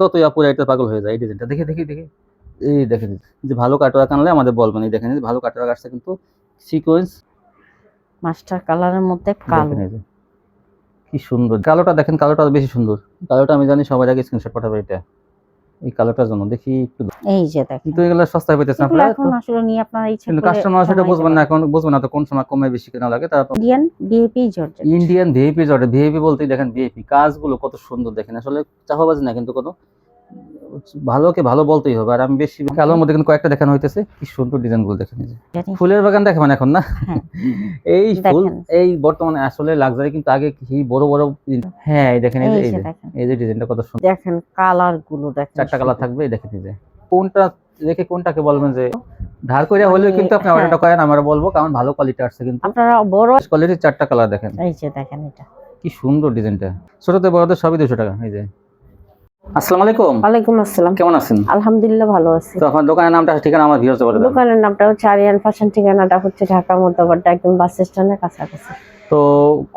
তো তুই আপুরা এটা পাগল হয়ে যায়। এই ডিজাইনটা দেখে দেখে দেখে এই দেখেন যে ভালো কাটওয়ার্ক আনলে আমাদের বলবেন। এই দেখেন যে ভালো কাটওয়ার্ক আসছে কিন্তু সিকোয়েন্স মাস্টার কালারের মধ্যে কালো। দেখেন এই যে কি সুন্দর কালোটা দেখেন, কালোটা বেশি সুন্দর। কালোটা আমি জানি সবার আগে স্ক্রিনশট পাঠাবে এটা এই কালারটার জন্য দেখি একটু। এই যে দেখেন কিন্তু এগুলো সস্তায় পেতেছেন এগুলো আপনারা এখন আসলে নিয়ে আপনারা ইচ্ছা কিন্তু করলে কাস্টমার সেটা জমাইতে বুঝবেন না, পারেন। এখন বুঝবেন না তো কোন সময় কমে বেশি কেনা লাগে। তারপর Indian VIP georgette. Indian VIP georgette, VIP বলতেই দেখেন ভিআইপি কাজগুলো কত সুন্দর দেখেন। আসলে চাপাবাজি না কিন্তু কোনো ভালোকে ভালো বলতেই হবে। আর আমি বেশি কালোর মধ্যে কিন্তু কয়েকটা দেখানো হইতেছে, কি সুন্দর ডিজাইন গুলো দেখেন। ফুলের বাগান দেখাবেন এখন না? হ্যাঁ এই ফুল দেখেন এই বর্তমানে আসলে লাক্সারি, কিন্তু আগে কি বড় বড় হ্যাঁ এই দেখেন এই যে এই যে দেখেন এই যে ডিজাইনটা কত সুন্দর। দেখেন কালার গুলো দেখেন, চারটা কালার থাকবে, এই দেখেন এই যে কোনটা রেখে কোনটাকে বলবেন যে ধার করে হলেও কিন্তু আপনি অর্ডারটা করেন, আমরা বলবো কারণ ভালো কোয়ালিটি আসছে কিন্তু আপনারা বড় কোয়ালিটির চারটা কালার দেখেন। এই যে দেখেন এটা কি সুন্দর ডিজাইনটা, ছোটতে বড়দের সবই 200 টাকা। এই যে আসসালামু আলাইকুম। ওয়ালাইকুম আসসালাম। কেমন আছেন? আলহামদুলিল্লাহ ভালো আছি। তো আপনার দোকানের নামটা ঠিকানা আমার ভিউয়ার্সদের বলে দেন। দোকানের নামটা হচ্ছে আরিয়ান ফ্যাশন, ঠিকানাটা হচ্ছে ঢাকা মধ্যবর্তী একদম বাস স্ট্যান্ডের কাছাকাছি। তো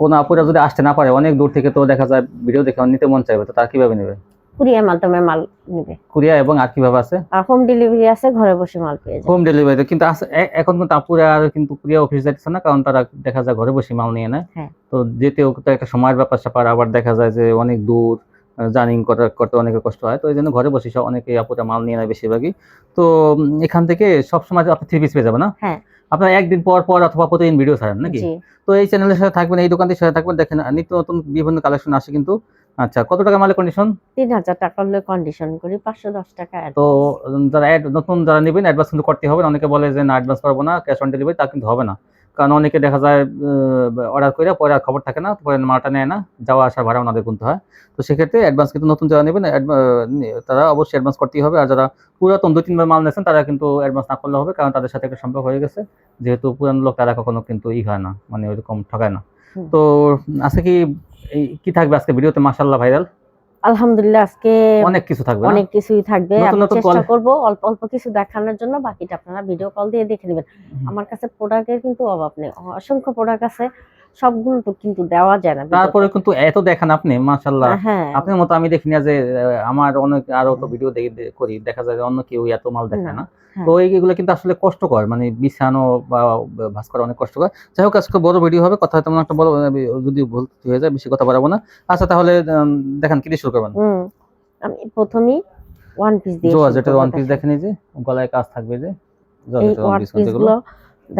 কোন আপুরা যদি আসতে না পারে অনেক দূর থেকে, তো দেখা যায় ভিডিও দেখে নিতে মন চাইবে, তো তার কিভাবে নেবে? কুরিয়ার মাধ্যমে মাল নেবে। কুরিয়া এবং আর কিভাবে আছে? হোম ডেলিভারি আছে, ঘরে বসে মাল পেয়ে যাবে। হোম ডেলিভারি কিন্তু এখন কিন্তু আপুরা আর কিন্তু কুরিয়া অফিস যাচ্ছে না, কারণ তারা দেখা যায় ঘরে বসে মাল নিয়ে নেয়। হ্যাঁ তো যেতেও তো একটা সময়ের ব্যাপার স্যাপার, আবার দেখা যায় যে অনেক দূর জার্নি করতে অনেকে কষ্ট হয়। তো এই জন্য ঘরে বসে অনেকে আপুরা মাল নিয়ে নেয় বেশিরভাগই। তো এখান থেকে সবসময় আপনি 3 পিস পেয়ে যাবেন না? হ্যাঁ আপনার একদিন পর পর অথবা প্রতিদিন ভিডিও ছাড়েন নাকি? জি। তো এই চ্যানেলের সাথে থাকবেন, এই দোকানটির সাথে থাকবেন, দেখেন নিত্য নতুন বিভিন্ন কালেকশন আসে কিন্তু। আচ্ছা, কত টাকা মালের কন্ডিশন? 3000 টাকা হলে কন্ডিশন করি, 510 টাকা তো অ্যাডভান্স। যারা নতুন যারা নেবেন অ্যাডভান্স কিন্তু করতে হবে। অনেকে বলে যে না অ্যাডভান্স করবো না, ক্যাশ অন ডেলিভারি, তা কিন্তু হবে না। কারণ অনেকে দেখা যায় অর্ডার করে পরে আর খবর থাকে না, পরে মালটা নেয় না, যাওয়া আসা ভাড়া ওনাদের গুনতে হয়। তো সেক্ষেত্রে অ্যাডভান্স কিন্তু নতুন যারা নেবেন তারা অবশ্যই অ্যাডভান্স করতেই হবে। আর যারা পুরাতন 2-3 বার মাল নিয়েছেন তারা কিন্তু অ্যাডভান্স না করলে হবে, কারণ তাদের সাথে একটা সম্পর্ক হয়ে গেছে। যেহেতু পুরান লোক, তারা কখনো কিন্তু হয় না, মানে ওইরকম ঠকায় না। তো আজকে কি থাকবে আজকে ভিডিওতে? মাশাআল্লাহ ভাইরাল আলহামদুলিল্লাহ আজকে অনেক কিছু থাকবে, অনেক কিছুই থাকবে। নতুন আমি নতুন চেষ্টা করব অল্প অল্প কিছু দেখানোর জন্য, বাকিটা আপনারা ভিডিও কল দিয়ে দেখে নেবেন। আমার কাছে প্রোডাক্টের কিন্তু অভাব নেই, অসংখ্য প্রোডাক্ট আছে, সবগুলো তো কিন্তু দেওয়া যায় না। তারপরে কিন্তু এত দেখেন আপনি, মাশাআল্লাহ। হ্যাঁ আপনার মতো আমি দেখি না যে আমার অনেক আরো তো ভিডিও করি, দেখা যায় যে অন্য কেউ এত মাল দেখায় না। তো এইগুলো কিন্তু আসলে কষ্টকর, মানে বিছানো বা ভাঁজ করা অনেক কষ্টকর। যাই হোক, আজকে বড় ভিডিও হবে, কথা তেমন একটা বড় যদি ভুল হয়ে যায় বেশি কথা বাড়াবো না। আচ্ছা তাহলে দেখেন কি দিয়ে শুরু করবেন? আমি প্রথমেই ওয়ান পিস দিয়ে জোয়া যেটা ওয়ান পিস দেখেন, এই যে গলায় কাজ থাকবে, যে এই ওয়ান পিস গুলো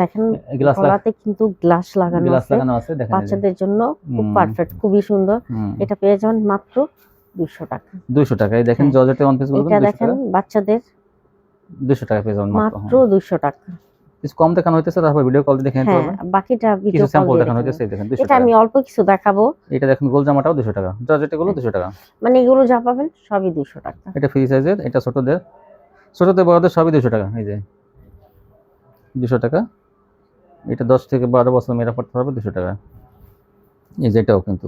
দেখেন, গলাতে কিন্তু গ্লাস লাগানো আছে, দেখেন বাচ্চাদের জন্য খুব পারফেক্ট, খুবই সুন্দর। এটা পেয়ে যাবেন মাত্র 200 টাকা। 200 টাকা। এই দেখেন জর্জেটের ওয়ান পিস গুলো এটা দেখেন বাচ্চাদের 200 টাকা পেয়ে যাবেন মাত্র 200 টাকা। কিছু কম দেখানো হইতেছে, তারপর ভিডিও কল দিয়ে দেখে নিতে পারবেন। বাকিটা ভিডিও কল দিয়ে দেখানো হইতেছে। দেখেন 200 টাকা। এটা আমি অল্প কিছু দেখাবো। এটা দেখেন গোল জামাটাও 200 টাকা, জর্জেট গুলো 200 টাকা, মানে এগুলো যা পাবেন সবই 200 টাকা। এটা ফ্রি সাইজের, এটা ছোটদের বড়দের সবই 200 টাকা। এই যে 200 টাকা। এটা 10 থেকে 12 বছর মেয়েরা পড়তে পারবে 200 টাকা। এই যে এটাও কিন্তু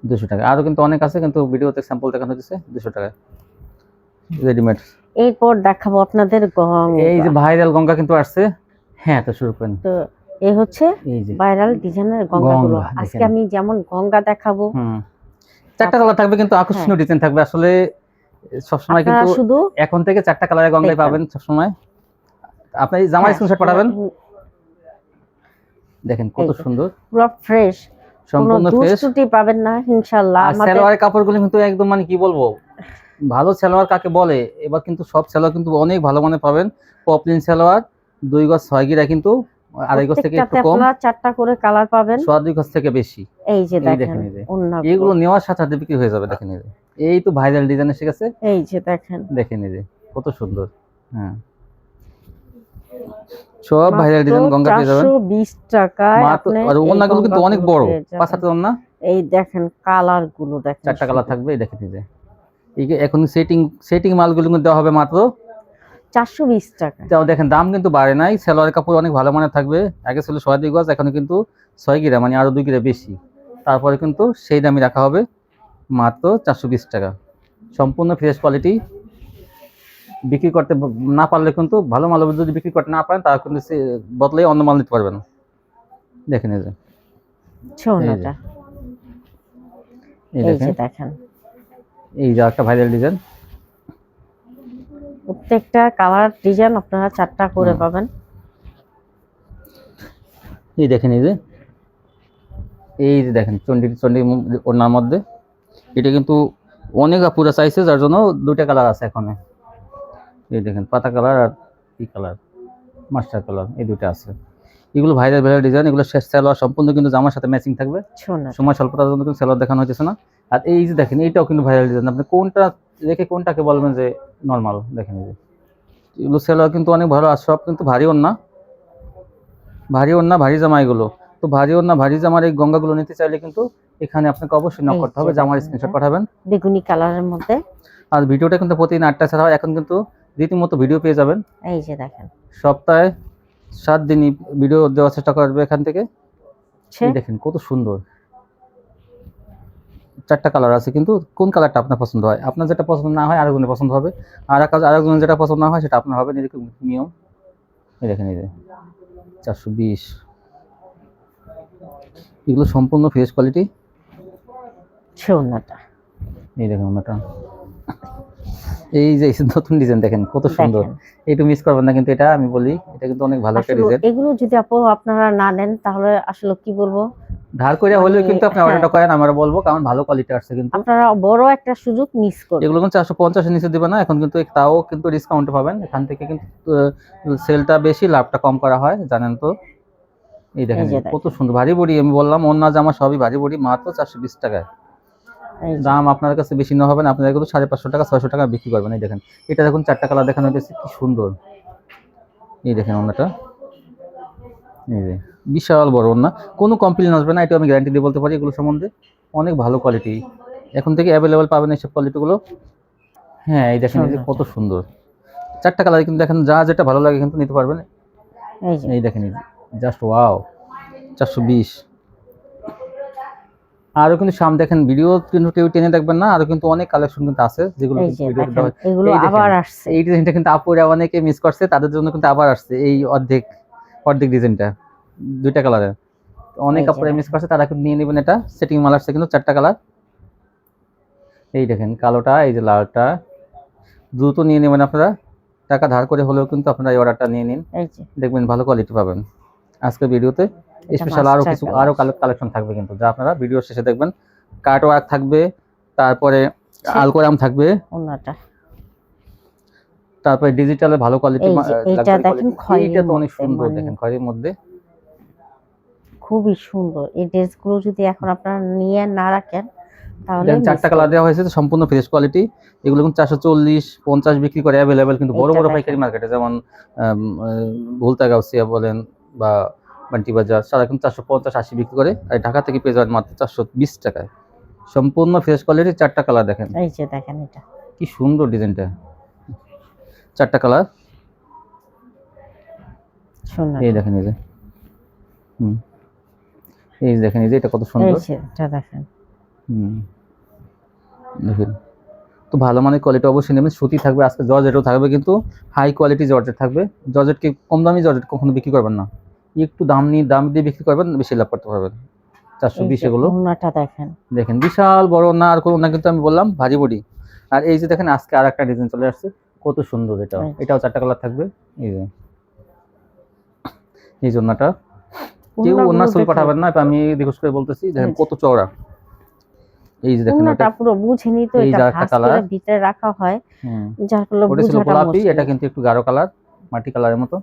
200 টাকা। আরো কিন্তু অনেক আছে, কিন্তু ভিডিওতে স্যাম্পল দেখানো হচ্ছে 200 টাকা রেডিমেড। এরপর দেখাবো আপনাদের গঙ্গা। এই যে ভাইরাল গঙ্গা কিন্তু আসছে। হ্যাঁ, তো শুরু করেন। তো এই হচ্ছে ভাইরাল ডিজাইনের গঙ্গাগুলো। আজকে আমি যেমন গঙ্গা দেখাবো, চারটা কালার থাকবে, কিন্তু আকর্ষণীয় ডিজাইন থাকবে। আসলে সবসময় কিন্তু শুধু এখন থেকে 4টা কালারের গঙ্গাই পাবেন সবসময়। আপনি জামার স্ক্রিনশট পাঠাবেন, দেখেন কত সুন্দর, পুরো ফ্রেশ, সম্পূর্ণ ফ্রেশ, ত্রুটি পাবেন না ইনশাআল্লাহ। সালোয়ারের কাপড়গুলো কিন্তু একদম, মানে কি বলবো, ভালো সালোয়ার কাকে বলে। এবার কিন্তু সব সালোয়ার কিন্তু অনেক ভালো মানে পাবেন। পপলিন সালোয়ার 2 গজ 6 গিরা, কিন্তু 2.5 গজ থেকে একটু কম, 4টা করে কালার পাবেন, 2 গজ থেকে বেশি। এই যে দেখেন এইগুলো নেওয়ার সাথে সাথে বিক্রি হয়ে যাবে। দেখেন এই তো ভাইরাল ডিজাইন এসে গেছে, এই যে দেখেন এই যে কত সুন্দর। হ্যাঁ, সব ভাইরাল ডিজাইন গঙ্গা পেয়ে যাবেন 420 টাকা। আর ওন্নাগুলো কিন্তু অনেক বড়, 5 হাতের ওন্না। এই দেখেন কালার গুলো দেখেন, 4টা কালার থাকবে। এই দেখেন এই যে এখন সেটিং মালগুলো কিন্তু দেওয়া হবে মাত্র 420 টাকা। তাও দেখেন দাম কিন্তু বাড়ে নাই। সালোয়ারের কাপড় অনেক ভালো মানের থাকবে। আগে ছিল 2.5 গজ, এখন কিন্তু 6 গিরা, মানে আরো 2 গিরা বেশি। তারপরে কিন্তু সেই দামই রাখা হবে মাত্র 420 টাকা। সম্পূর্ণ ফ্রেশ কোয়ালিটি। বিক্রি করতে না পারলে কিন্তু, ভালো মাল যদি বিক্রি করতে না পারেন, তারা কিন্তু বদলে অন্য মাল নিতে পারবেন। দেখেন এই যে এই যে দেখেন এই যে একটা ভাইরাল ডিজাইন, প্রত্যেকটা কালার ডিজাইন আপনারা 4টা করে পাবেন। এই দেখেন এই যে দেখেন চন্ডি চন্ডি ওনার মধ্যে এটা কিন্তু অনেক আপুরা চাইছে, যার জন্য 2টা কালার আছে এখানে। এই দেখেন পাতা কালার আর কি কালার, মাস্টার কালার, এই 2টা আছে। এগুলো ভাইরাল ভাইরাল ডিজাইন, এগুলো শেষ সালোয়ার সম্পূর্ণ কিন্তু জামার সাথে ম্যাচিং থাকবে। সোনা সময় স্বল্পতার জন্য কিন্তু সালোয়ার দেখানো হইতেছে না। আর এই যে দেখেন এইটাও কিন্তু ভাইরাল ডিজাইন, আপনি কোনটা দেখে কোনটাকে বলবেন যে নর্মাল। দেখেন এই যে এগুলো সালোয়ার কিন্তু অনেক ভালো, আর সব কিন্তু ভারী ওড়না, ভারী জামা এগুলো। তো ভারী ওড়না ভারী জামার এই গঙ্গাগুলো নিতে চাইলে কিন্তু এখানে আপনাকে অবশ্যই নক করতে হবে, জামার স্ক্রিনশট পাঠাবেন বেগুনি কালারের মধ্যে। আর ভিডিওটা কিন্তু প্রতিদিন 8টা ছাড়া হয়, এখন কিন্তু রীতিমতো ভিডিও পেয়ে যাবেন। এই যে দেখেন সপ্তাহে 7 দিনই ভিডিও দেওয়ার চেষ্টা করবে এখান থেকে। এই দেখেন কত সুন্দর, 4টা কালার আছে, কিন্তু কোন কালারটা আপনার পছন্দ হয়, আপনার যেটা পছন্দ না হয় আরেকজনের পছন্দ হবে, আর আরেকজনের যেটা পছন্দ না হয় সেটা আপনার হবে, এরকম নিয়ম। এই দেখেন এই যে 420, এগুলো সম্পূর্ণ ফ্রেশ কোয়ালিটি। সোনাটা এই দেখেন ওনাটা, এই যে নতুন ডিজাইন দেখেন কত সুন্দর, একটু মিস করবেন না কিন্তু, এটা আমি বলি এটা কিন্তু অনেক ভালো একটা ডিজাইন। এগুলো যদি আপনারা না নেন তাহলে আসলে কি বলবো, ধার করে হলেও কিন্তু আপনি অর্ডারটা করেন, আমরা বলবো কারণ ভালো কোয়ালিটি আসছে, কিন্তু আপনারা বড় একটা সুযোগ মিস করবেন। এগুলো কিন্তু 450 এর নিচে দিবে না এখন, কিন্তু তাও কিন্তু ডিসকাউন্টে পাবেন এখান থেকে, কিন্তু সেলটা বেশি লাভটা কম করা হয় জানেন তো। এই দেখেন কত সুন্দর ভারী বডি, আমি বললাম অন্য জামা সবই ভারী বডি, মাত্র 420 টাকায়। দাম আপনার কাছে বেশি না হবে না, আপনারা কিন্তু 550 টাকা 600 টাকা বিক্রি করবেন। এই দেখেন এটা দেখুন 4টা কালার দেখানো হয়েছে, কি সুন্দর। এই দেখেন ওন্নাটা, এই যে বিশাল বড় ওন্না, কোনো কমপ্লেন আসবে না, এটা আমি গ্যারান্টি দিয়ে বলতে পারি। এগুলো সম্বন্ধে অনেক ভালো কোয়ালিটি, এখন থেকে অ্যাভেলেবেল পাবেন এইসব কোয়ালিটিগুলো। হ্যাঁ এই দেখেন এই যে কত সুন্দর, 4টা কালার কিন্তু দেখেন, যা যেটা ভালো লাগে কিন্তু নিতে পারবেন। এই দেখেন জাস্ট ওয়াও, 420। আরো কিন্তু সামনে দেখেন ভিডিও কিন্তু কেউ টেনে দেখবেন না, আরো কিন্তু অনেক কালেকশন কিন্তু আছে যেগুলো এগুলো আবার আসছে। এই ডিজাইনটা কিন্তু আপুরা অনেকে মিস করছে, তাদের জন্য কিন্তু আবার আসছে এই অর্ধেক ডিজাইনটা, 2টা কালারের। অনেক আপুরা মিস করছে, তারা কিন্তু নিয়ে নেবেন, এটা সেটিং মাল আসছে কিন্তু 4টা কালার। এই দেখেন কালোটা, এই যে লালটা, দ্রুত নিয়ে নেবেন আপনারা, টাকা ধার করে হলেও কিন্তু আপনারা এই অর্ডারটা নিয়ে নিন, দেখবেন ভালো কোয়ালিটি পাবেন। আজকের ভিডিওতে স্পেশাল আরো কালেকশন থাকবে কিন্তু, যা আপনারা ভিডিও শেষে দেখবেন। কাট ওয়ার্ক থাকবে, তারপরে আলকোরাম থাকবে, তারপরে ডিজিটালে ভালো কোয়ালিটি। এটা দেখেন এটা তো অনেক সুন্দর, দেখেন খয়েরির মধ্যে খুবই সুন্দর। এই ড্রেসগুলো যদি এখন আপনারা নিয়ে না রাখেন তাহলে 4টা কালার দেওয়া হয়েছে, সম্পূর্ণ ফ্রেশ কোয়ালিটি। এগুলো কিন্তু 440 50 বিক্রি করে অ্যাভেলেবেল, কিন্তু বড় বড় পাইকারি মার্কেটে যেমন ভুলতা গাউসিয়া বলেন বা বান্টি বাজার, সারা কিন্তু 450 80 বিক্রি করে, আর ঢাকা থেকে পেয়ে যাবেন মাত্র 420 টাকায়। সম্পূর্ণ ফ্রেশ কোয়ালিটি, 4টা কালার দেখেন। এই যে দেখেন এটা কি সুন্দর ডিজাইনটা, 4টা কালার। এই দেখেন এই যে এই দেখেন এই যে এটা কত সুন্দর, এটা দেখেন দেখেন তো ভালো মানের কোয়ালিটি অবশ্যই নেবেন। সুতি থাকবে, আজকে জর্জেটও থাকবে, কিন্তু হাই কোয়ালিটি জর্জেট থাকবে। জর্জেটকে কম দামি জর্জেট কখনো বিক্রি করবেন না, একটু দাম দিয়ে বিক্রি করবেন, বেশি লাভ করতে পারবেন। 420 এগুলো দেখেন বিশাল বড় না, আর কোনো না, কিন্তু আমি বললাম ভারী বডি। আর এই যে দেখেন আজকে আর একটা ডিজাইন চলে আসছে, কত সুন্দর, এটাও 4টা কালার থাকবে। এই যে এই জন্যটা কেউ অন্য সুল পাঠাবেন না, আমি রিকোয়েস্ট করে বলতেছি, দেখেন কত চওড়া। এই যে দেখেন এটা পুরো বুঝেনি তো, এটা ভাঁজ করে ভিতরে রাখা হয়, যার ফলে বোঝাটা গোলাপি, এটা কিন্তু একটু গাঢ় কালার, মাটি কালারের মতো।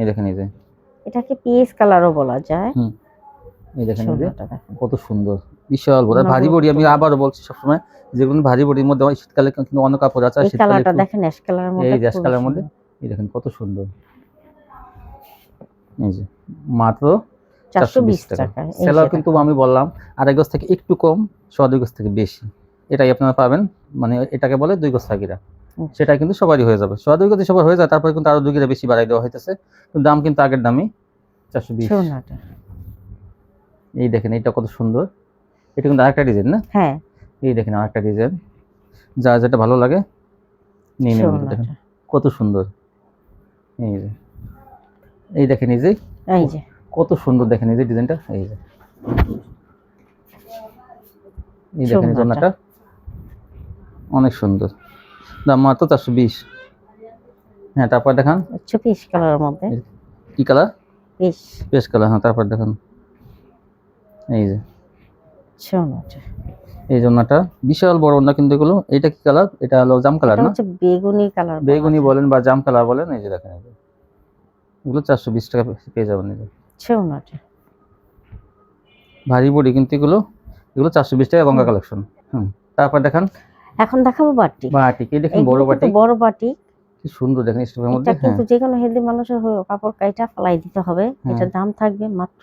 এই দেখেন এই যে এটাকে পিএস কালারও বলা যায়। এই দেখেন এই যে কত সুন্দর, বিশাল বড় ভারী বডি। আমি আবারও বলছি সবসময়, যেগুলো ভারী বডির মধ্যে শীতকালে কিন্তু অনেক কাপড় আছে, এই কালারটা দেখেন অ্যাশ কালারের মধ্যে, এই অ্যাশ কালারের মধ্যে, এই দেখেন কত সুন্দর। এই যে মাত্র 420 টাকা। সেলার কিন্তু আমি বললাম আড়াই গজ থেকে একটু কম, 2.5 গজ থেকে বেশি, এটাই আপনারা পাবেন। মানে এটাকে বলে 2 গজ সাকিরা, সেটা কিন্তু সবারই হয়ে যাবে। 2.5 গজ সবার হয়ে যায়, তারপরে কিন্তু আরো 2 গজ বেশি বাড়াই দেওয়া হইতেছে, কিন্তু দাম কিন্তু আগের দামই 420। এই দেখেন এটা কত সুন্দর, এটা কিন্তু আরেকটা ডিজাইন না? হ্যাঁ এই দেখেন আরেকটা ডিজাইন, যা যেটা ভালো লাগে নিয়ে নেবেন। দেখেন কত সুন্দর, এই দেখেন এই যে কত সুন্দর, দেখেন এই যে ডিজাইনটা, এই যে দেখেন জন্যটা অনেক সুন্দর, দাম মাত্র 420। হ্যাঁ তারপর দেখান হচ্ছে পিচ কালারের মধ্যে, কি কালার, পিচ পেস্ট কালার। হ্যাঁ তারপর দেখান এই যে সোনাটা, এই যে ওনাটা বিশাল বড় ওনা কিন্তু এগুলো। এটা কি কালার, এটা হলো জাম কালার এটা না, হচ্ছে বেগুনি কালার, বেগুনি বলেন বা জাম কালার বলেন। এই যে দেখেন এগুলো 420 টাকা পেয়ে যাবেন। এই যে সোনাটা। ভারী বডি কিন্তু এগুলো, এগুলো 420 টাকা গঙ্গা কালেকশন। তারপর দেখান এখন দেখাবো বাটি। বাটি, কি দেখেন বড় এগুলো বাটি, কিন্তু বড় বাটি। কি সুন্দর দেখেন স্টোভের মধ্যে। এটা কিন্তু যে কোনো হেলদি মানুষের হয়ে কাপড় কাইটা ফেলাই দিতে হবে। এটার দাম থাকবে মাত্র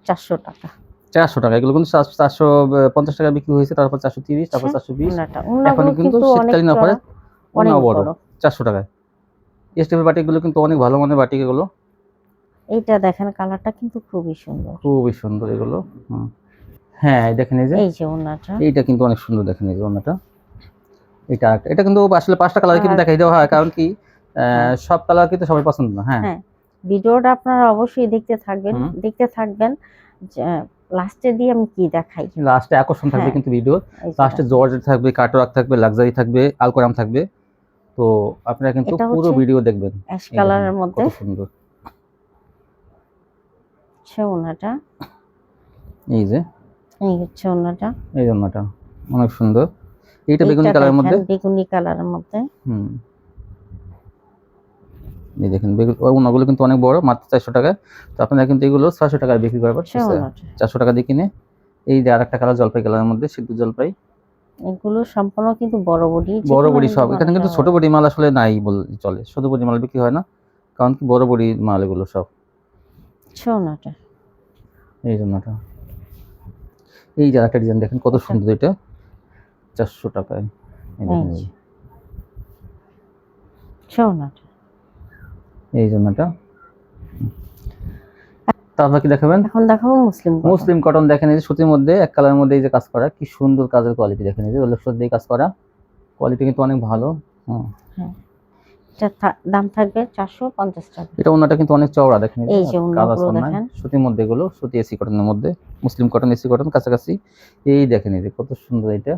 400 টাকা। 400 টাকা। এগুলো কিন্তু 450 টাকা বিক্রি হয়েছে, তারপর 430, তারপর 420। ওনাটা এখন ওনাগুলো কিন্তু কিন্তু অনেক শীতকালীন অফারে চড়া, অনেক ওনাও বড় বড়। 400 টাকায়। স্টোভের বাটিগুলো কিন্তু অনেক ভালো মানের বাটি এগুলো। এইটা দেখেন কালারটা কিন্তু খুবই সুন্দর, খুবই সুন্দর এগুলো। হ্যাঁ এই দেখেন এই যে এই যে ওনাটা। এইটা কিন্তু অনেক সুন্দর দেখেন এই যে ওনাটা। এটা কিন্তু আসলে 5টা কালার কিন্তু আর দেখাই দেওয়া হয়, কারণ কি সব কালার কিন্তু সবাই পছন্দ না। হ্যাঁ হ্যাঁ, ভিডিওটা আপনারা অবশ্যই হুম। দেখতে থাকবেন। লাস্টে দিয়ে আমি কি দেখাই, লাস্টে আকর্ষণ থাকবে হ্যাঁ, কিন্তু ভিডিও এই যে লাস্টে জর্জেট থাকবে, কাটওয়ার্ক থাকবে, লাক্সারি থাকবে, আলকোরাম থাকবে। তো আপনারা কিন্তু এটা পুরো হচ্ছে ভিডিও দেখবেন। অ্যাশ এই দেখেন কালারের মধ্যে কত সুন্দর। ওনাটা, এই যে এই হচ্ছে ওনাটা। এই জন্যটা অনেক সুন্দর। এইটা বেগুনি এইটা কালারের দেখেন মধ্যে। বেগুনি কালারের মধ্যে। হুম এই দেখেন ওনাগুলো কিন্তু অনেক বড়, মাত্র 400 টাকা। তো আপনারা কিন্তু এগুলো 600 টাকায় বিক্রি করবেন, ওনাটা 400 টাকা দিয়ে কিনে। এই যে আরেকটা কালার জলপাই কালারের মধ্যে, সিদ্ধ জলপাই। এগুলো সম্পূর্ণ কিন্তু বড় বডি, বড় বড়ি সব, এখানে কিন্তু ছোট বড়ি মাল আসলে নাই বল চলে, ছোট বড়ি মাল বিক্রি হয় না, কারণ কি বড় বড়ি মাল এগুলো সব। সোনাটা, এই জন্যটা। এই যে আরেকটা ডিজাইন দেখেন কত সুন্দর, এটা 400 টাকায়। এই দেখেন সোনাটা। এই জন্যটা। তারপর কি দেখাবেন? এখন দেখাবো মুসলিম কটন। দেখেন এই যে সুতির মধ্যে এক কালারের মধ্যে এই যে কাজ করা, কি সুন্দর কাজের কোয়ালিটি দেখেন। এই যে ওলেক্সর দিয়ে কাজ করা, কোয়ালিটি কিন্তু অনেক ভালো। হ্যাঁ, এটা দাম থাকবে 450 টাকা। এটা ওনাটা কিন্তু অনেক চওড়া দেখেন, এই যে ওনাগুলো দেখেন, সুতির মধ্যে এগুলো, সুতি এসি কটনের মধ্যে, মুসলিম কটন এসি কটন কাছাকাছি। এই দেখেন এই যে কত সুন্দর, এটা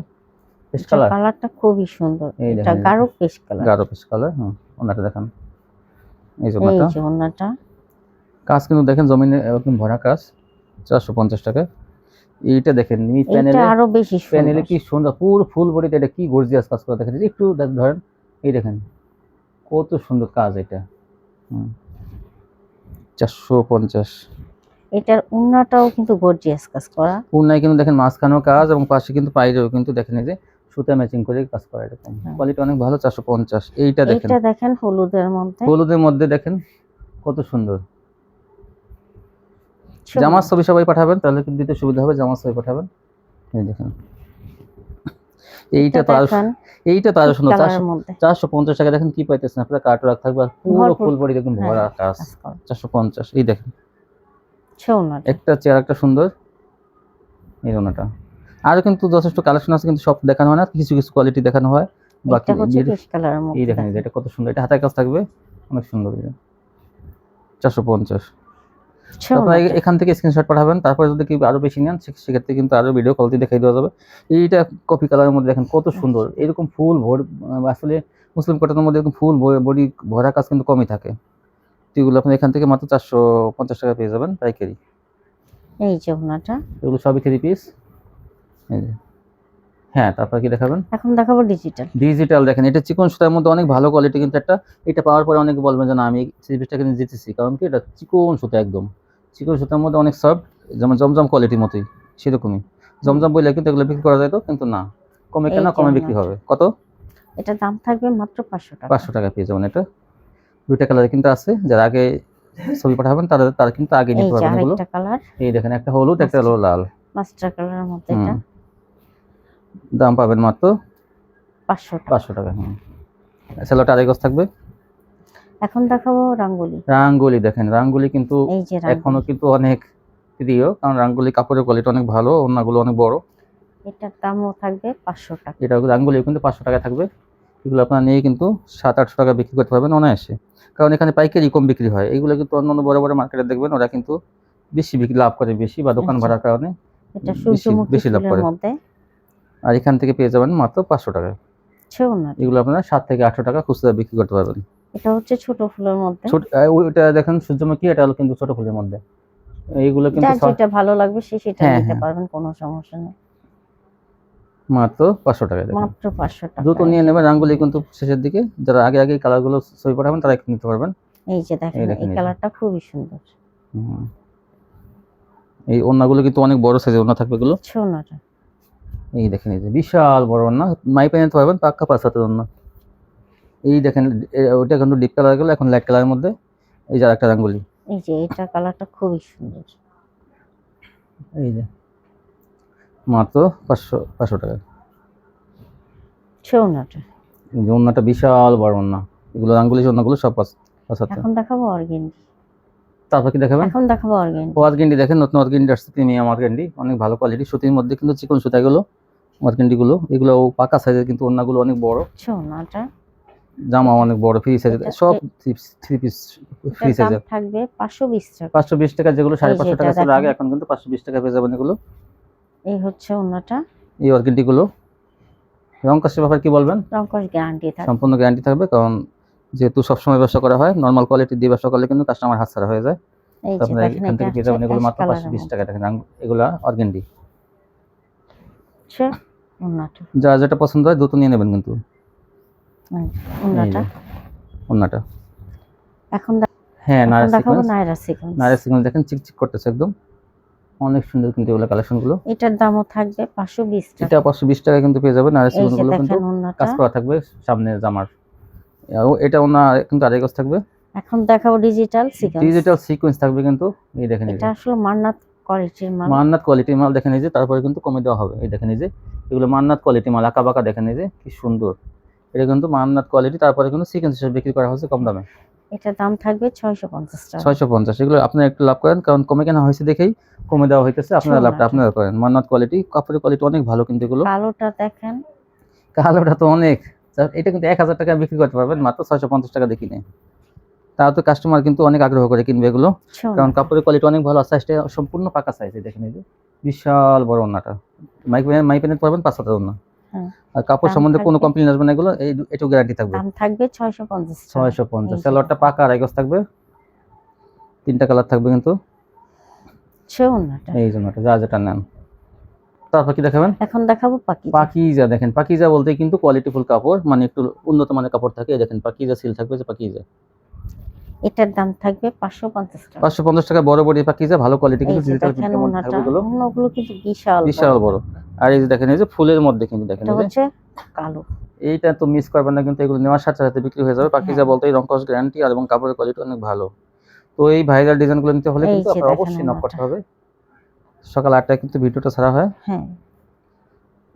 পেস্ট কালার, কালারটা খুবই সুন্দর। এই এটা দেখেন গাঢ় পেস্ট কালার, গাঢ় পেস্ট কালার। ওনাটা দেখেন এই যে এই যে ওনাটা। কাজ কিন্তু দেখেন জমিনে একদম ভরা কাজ, 450 টাকা। এইটা দেখেন নিচ প্যানেলে, আরো বেশি প্যানেলে সুন্দর, কি সুন্দর পুরো ফুল বডিতে, এটা কি গর্জিয়াস কাজ করা দেখেন। একটু ধরেন, এই দেখেন কত সুন্দর কাজ এটা। 450। এটার ওন্নাটাও কিন্তু গর্জিয়াস কাজ করা। ওন্নায় কিন্তু দেখেন মাঝখানেও কাজ এবং পাশে কিন্তু পাইরেও কিন্তু দেখেন এই যে সুতা ম্যাচিং করে কাজ করা, এরকম কোয়ালিটি অনেক ভালো। 450। এইটা দেখেন হলুদের মধ্যে, হলুদের মধ্যে দেখেন কত সুন্দর। জামার ছবি সবাই পাঠাবেন, তাহলে কিন্তু দিতে সুবিধা হবে, জামার ছবি পাঠাবেন। এই দেখেন এইটা তো আরো সুন্দর। 450 টাকা দেখেন কি পাইতেছেন আপনারা, কাটওয়ার্ক থাকবে আর পুরো ফুল বডি দেখুন ভরা কাজ। 450। এই দেখেন একটা চেয়ার একটা সুন্দর এই ওনাটা। আরো কিন্তু যথেষ্ট কালেকশন আছে, কিন্তু সব দেখানো হয় না, কিছু কিছু কোয়ালিটি দেখানো হয়। বাকি এই দেখেন এটা কত সুন্দর, এটা হাতের কাজ থাকবে, অনেক সুন্দর। 450। তারপর এখান থেকে স্ক্রিনশট পাঠাবেন, তারপরে যদি কি আরো বেশি নেন সেক্ষেত্রে কিন্তু আরো ভিডিও কল দিয়ে দেখাই দেওয়া যাবে। এইটা কফি কালারের মধ্যে দেখেন কত সুন্দর, এরকম ফুল আসলে মুসলিম কটনের মধ্যে এরকম ফুল বডি ভরা কাজ কিন্তু কমই থাকে। এগুলো আপনি এখান থেকে মাত্র 450 টাকা পেয়ে যাবেন পাইকারি। এই যে ওনাটা, এগুলো সবই 3 পিস। হ্যাঁ তারপর কি দেখাবেন? এখন দেখাবো ডিজিটাল। দেখেন এটা চিকন সুতার মধ্যে অনেক ভালো কোয়ালিটি কিন্তু একটা। এটা পাওয়ার পরে অনেকে বলবেন যে না আমি 3 পিসটা কিনে জিতেছি, কারণ কি এটা চিকন সুতা, একদম চিকন সুতার মধ্যে অনেক সফট, যেমন জমজম কোয়ালিটির মতোই সেরকমই। জমজম বইলে কিন্তু এগুলো বিক্রি করা যায়, তো কিন্তু না, কমে কেনা কমে বিক্রি হবে। কত? এটা দাম থাকবে মাত্র 500 টাকা। 500 টাকা পেয়ে যাবেন। এটা দুইটা কালার কিন্তু আছে, যারা আগে ছবি পাঠাবেন তারা কিন্তু আগে নিতে পারবেন এগুলো। এই দেখেন একটা হলুদ, একটা হলো লাল, মাস্টার কালারের মধ্যে। এটা দাম পাবেন মাত্র 500 টাকা। সেলোটা আড়াই গজ থাকবে। এখন দেখাবো রাঙ্গুলি। দেখেন রাঙ্গুলি কিন্তু এখনো কিন্তু অনেক প্রিয়, কারণ রাঙ্গুলি কাপড়ের কোয়ালিটি অনেক ভালো, ওন্নাগুলো অনেক বড়। এটার দামও থাকবে 500 টাকা। এটা রাঙ্গুলি কিন্তু 500 টাকা থাকবে। এগুলো আপনারা নিয়ে কিন্তু 700-800 টাকা বিক্রি করতে পারবেন অনায়াসে, কারণ এখানে পাইকারি কম বিক্রি হয়। এগুলো কিন্তু অন্যান্য বড় বড় মার্কেটে দেখবেন ওরা কিন্তু বেশি বিক্রি লাভ করে, বেশি বা দোকান ভাড়ার কারণে এটা সূর্যমুখী বেশি লাভ করে। আর এখান থেকে পেয়ে যাবেন মাত্র 500 টাকা। এগুলো আপনারা 7 থেকে 800 টাকা খুচরা বিক্রি করতে পারবেন। এটা হচ্ছে ছোট ফুলের মধ্যে, ছোট ওইটা দেখেন সূর্যমুখী, এটা হলো কিন্তু ছোট ফুলের মধ্যে। এইগুলো কিন্তু যার যেটা ভালো লাগবে সে সেটা হ্যাঁ, নিতে হ্যাঁ। পারবেন, কোনো সমস্যা নেই। মাত্র 500 টাকায় দেখেন। মাত্র 500 দ্রুত টাকা। নিয়ে নেবেন, রাঙ্গুলি কিন্তু শেষের দিকে, যারা আগে আগে কালারগুলো ছবি পাঠাবেন তারা একটু নিতে পারবেন। এই যে দেখেন, দেখেন এই এই যে। কালারটা খুবই সুন্দর। হুম। এই ওড়নাগুলো কিন্তু অনেক বড় সাইজের ওড়না থাকবে এগুলো। সোনাটা এই দেখেন এই যে বিশাল বড় ওড়না, মাইপে নিতে পারবেন, পাক্কা 5 হাতের ওড়না। এই দেখেন ওইটা কিন্তু ডিপ কালার গুলো, এখন লাইট কালারের মধ্যে। এই যে আরেকটা রাঙ্গুলি, এই যে এটা কালারটা খুবই সুন্দর। এই যে মাত্র 500 টাকা। সোনাটা এই যে ওড়নাটা বিশাল বড় ওড়না, এগুলো রাঙ্গুলি ওড়নাগুলো সব 5 হাতে। এখন দেখাবো অর্গেন্ডি। তারপর কি দেখাবেন? এখন দেখাবো অর্গেন্ডি। অর্গেন্ডি দেখেন, নতুন অর্গেন্ডি আসছে, প্রিমিয়াম অর্গেন্ডি, অনেক ভালো কোয়ালিটি, সুতির মধ্যে কিন্তু চিকন সুতাগুলো অর্গেন্ডি গুলো, এগুলো পাকা সাইজের, কিন্তু ওড়নাগুলো অনেক বড়, সোনাটা জামা অনেক বড়, ফ্রি সাইজের, এটা সব থ্রি পিস ফ্রি এটার দাম সাইজের। থাকবে 520 টাকা। 520 টাকা, যেগুলো এই যে 550 টাকা এটা ছিল আগে, দেখেন, এখন কিন্তু 520 টাকা পেয়ে যাবেন এগুলো। এই হচ্ছে ওনাটা। এই অর্গেন্ডি গুলো রং কষ্টের ব্যাপারে কি বলবেন? রংকশ গ্যারান্টি থাকবে। সম্পূর্ণ গ্যারান্টি থাকবে, কারণ যেহেতু সবসময় ব্যবসা করা হয়, নর্মাল কোয়ালিটি দিয়ে ব্যবসা করলে কিন্তু কাস্টমার হাতছাড়া হয়ে যায়। এই তো যে আপনারা দেখেন, এখান এটা থেকে পেয়ে হচ্ছে যাবেন এগুলো অ্যাশ মাত্র কালারের 520 মধ্যে টাকা দেখেন, এগুলা অর্গেন্ডি। হচ্ছে ওনাটা। যার যেটা পছন্দ হয় দ্রুত নিয়ে নেবেন কিন্তু। ওনাটা ওড়নাটা এখন হ্যাঁ, এখন নায়রা দেখাবো সিকোয়েন্স। নায়রা সিকোয়েন্স। নায়রা সিকোয়েন্স দেখেন, চিকচিক করতেছে একদম, অনেক সুন্দর কিন্তু এগুলো কালেকশন গুলো। এটার দামও থাকবে 520 এটা টাকা। 520 টাকা কিন্তু পেয়ে যাবেন। নায়রা এই সিকোয়েন্স যে গুলো কিন্তু দেখেন ওনাটা। কাজ করা থাকবে সামনে জামার, এটা ওনা কিন্তু আড়াই গজ থাকবে। এখন দেখাবো ডিজিটাল সিকোয়েন্স। ডিজিটাল সিকোয়েন্স থাকবে কিন্তু, এই দেখেন এই এটা যে আসলে মান্নাত কোয়ালিটির মাল। মান্নাত কোয়ালিটির মাল, দেখেন এই যে, তারপরে কিন্তু কমে দেওয়া হবে, এই দেখেন এই যে, এগুলো মান্নাত কোয়ালিটি মাল, আঁকা বাঁকা, দেখেন এই যে কি সুন্দর, এটা কিন্তু মান্নাত কোয়ালিটি, তারপরে কিন্তু সিকোয়েন্স হিসেবে বিক্রি করা হচ্ছে কম দামে। এটার দাম থাকবে 650 টাকা। 650, এগুলো আপনারা একটু লাভ করেন, কারণ কমে কেনা হয়েছে দেখেই কমে দেওয়া হইতেছে, আপনারা লাভটা আপনারা করেন। মান্নাত কোয়ালিটি, কাপড়ের কোয়ালিটি অনেক ভালো কিন্তু এগুলো। কালোটা দেখেন, কালোটা তো অনেক, এটা কিন্তু 1000 টাকা বিক্রি করতে পারবেন, মাত্র 650 টাকা দেখি নেই, তাও তো কাস্টমার কিন্তু অনেক আগ্রহ করে কিনবে এগুলো, কারণ কাপড়ের কোয়ালিটি অনেক ভালো। সাইজটা সম্পূর্ণ পাকা সাইজ, দেখেন এই যে বিশাল বড় ওন্নাটা, মাইপেনে পারবেন 5 হাতের ওন্না। আর কাপড় সম্বন্ধে কোনো কমপ্লেইন আসবে না, এগুলো একটু গ্যারান্টি থাকবে। দাম থাকবে 650 টাকা। 650, সালোয়ারটা পাকা আড়াই গজ থাকবে, 3টা কালার থাকবে কিন্তু। এই জন্যটা যা যেটা নেন। তারপর কি দেখাবেন? এখন দেখাবো পাকিজা। পাকিজা দেখেন, পাকিজা বলতে কিন্তু কোয়ালিটিফুল কাপড়, মানে একটু উন্নত মানের কাপড় থাকে, এই দেখেন পাকিজা সিল থাকবে, যে পাকিজা, এটার দাম থাকবে 550 টাকা। 550 টাকা, বড় বড় পাকিজা, ভালো কোয়ালিটি, কিন্তু ডিজিটাল দেখেন প্রিন্টের মধ্যে থাকবে এগুলো। ওনাগুলো কিন্তু বিশাল বিশাল বড়। আর এই যে দেখেন এই যে ফুলের মধ্যে কিন্তু, দেখেন এটা এই যে হচ্ছে কালো। এইটা তো মিস করবেন না কিন্তু, এগুলো নেওয়ার সাথে সাথে বিক্রি হয়ে যাবে। পাকিজা বলতে এই রংকশ গ্যারান্টি, আর এবং কাপড়ের কোয়ালিটি অনেক ভালো। তো এই ভাইরাল ডিজাইনগুলো নিতে হলে কিন্তু আপনার অবশ্যই নক করতে হবে। সকাল 8টায় কিন্তু ভিডিওটা ছাড়া হয়। হ্যাঁ,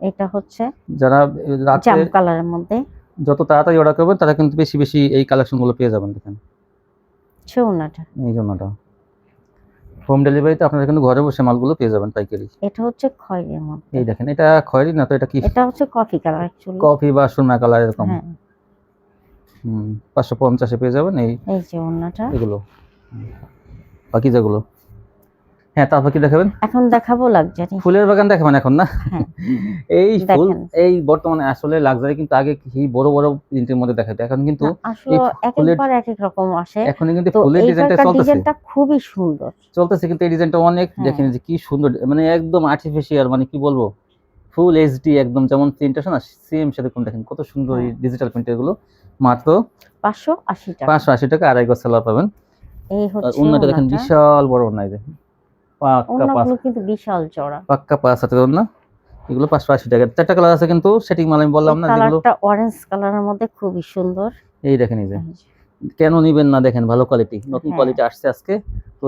এটা হচ্ছে যারা রাতে জাম কালারের মধ্যে, যত তাড়াতাড়ি অর্ডার করবেন তারা কিন্তু বেশি বেশি এই কালেকশনগুলো পেয়ে যাবেন। দেখেন সোনাটা, এই জন্যটা হোম ডেলিভারিতে আপনারা কিন্তু ঘরে বসে মালগুলো পেয়ে যাবেন পাইকারি। এটা হচ্ছে খয়েরির মধ্যে। এই দেখেন, এটা খয়েরি না তো, এটা কি? এটা হচ্ছে কফি কালার অ্যাকচুয়ালি, কফি বা সুরমা কালার এরকম। হ্যাঁ। 550 পেয়ে যাবেন এই যে ওন্নাটা, এগুলো পাকিজাগুলো। হ্যাঁ, তারপর কি দেখাবেন? এখন দেখাবো লাক্সারি। ফুলের বাগান দেখাবেন এখন না? হ্যাঁ, এই ফুল, এই বর্তমানে আসলে লাক্সারি কিন্তু আগে কি বড় বড় প্রিন্টের মধ্যে দেখাইতো, এখন কিন্তু আসলে একবার এক এক রকম আসে। এখন কিন্তু ফুলের ডিজাইনটা চলতেছে, ডিজাইনটা খুবই সুন্দর চলতেছে, কিন্তু এই ডিজাইনটা অনেক, দেখেন যে কি সুন্দর, মানে একদম আর্টিফিশিয়াল, মানে কি বলবো, ফুল এইচডি একদম, যেমন প্রিন্ট আসে না সেম সেরকম, দেখেন কত সুন্দর এই ডিজিটাল প্রিন্টের গুলো। মাত্র 580 টাকা। 580 টাকা, আড়াই গজ সালোয়ার পাবেন। এই হচ্ছে ওন্নাটা দেখেন বিশাল বড় ওন্না, এই যে ওন্নাগুলো কিন্তু বিশাল চড়া, পাক্কা 5 হাতের ওন্না, এগুলো 580 টাকা। 4টা কালার আছে কিন্তু, সেটিং মাল আমি বললাম না, যেগুলো কালারটা অরেঞ্জ কালারের মধ্যে খুবই সুন্দর। এই দেখেন এই যে, কেন নিবেন না, দেখেন ভালো কোয়ালিটি, নতুন কোয়ালিটি আসছে আজকে। তো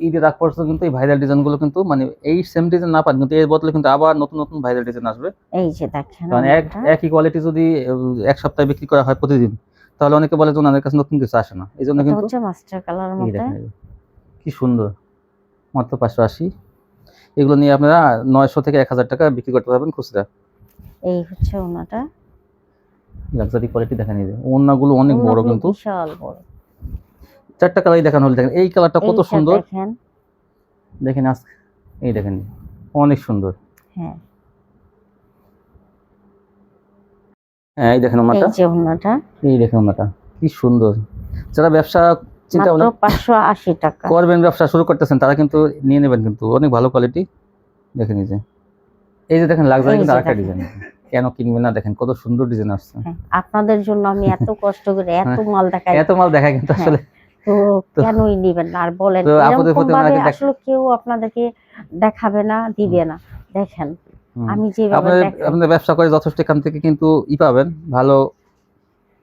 ঈদের আগ পর্যন্ত কিন্তু এই ভাইরাল ডিজাইনগুলো কিন্তু, মানে এই সেম ডিজাইন না পান কিন্তু এর বদলে কিন্তু আবার নতুন নতুন ভাইরাল ডিজাইন আসবে। এই যে দেখেন, কারণ একই কোয়ালিটি যদি এক সপ্তাহে বিক্রি করা হয় প্রতিদিন, তাহলে অনেকে বলে যে ওনাদের কাছে নতুন কিছু আসে না, এই জন্য কিন্তু হচ্ছে মাস্টার কালারের মধ্যে, কি সুন্দর, মাত্র 580। এগুলো নিয়ে আপনারা 900 থেকে 1000 টাকা বিক্রি করতে পারবেন খুচরা। এই হচ্ছে ওনাটা, লাক্সারি কোয়ালিটি দেখেন, এই যে ওন্নাগুলো অনেক বড় কিন্তু, বিশাল বড়। 4টা কালারই দেখানো হলো, দেখেন এই কালারটা কত সুন্দর, দেখেন আজকে এই দেখেন অনেক সুন্দর। হ্যাঁ, হ্যাঁ, এই দেখেন ওন্নাটা, এই যে ওন্নাটা, এই দেখেন ওন্নাটা কি সুন্দর। যারা ব্যবসা চিন্তা মাত্র 580 টাকা। করবেন, ব্যবসা শুরু করতেছেন, তারা কিন্তু নিয়ে নেবেন, কিন্তু অনেক ভালো কোয়ালিটি। দেখেন এই যে দেখেন লাক্সারি এই কিন্তু যে আরেকটা দেখেন। ডিজাইন, কেন কিনবেন না, দেখেন কত সুন্দর ডিজাইন আসছে। হ্যাঁ, আপনাদের জন্য আমি এত কষ্ট করে এত মাল দেখাই, এত মাল দেখায় কিন্তু হ্যাঁ, আসলে তো তো কেনই নিবেন না? আর বলেন তো আপদের এরকম প্রতি ভাবে ওনাকে আসলে কেউ আপনাদেরকে দেখাবে না, দিবে না। দেখেন আমি যেভাবে আপনাদের দেখাই, আপনাদের ব্যবসা করে যথেষ্ট এখান থেকে কিন্তু পাবেন, ভালো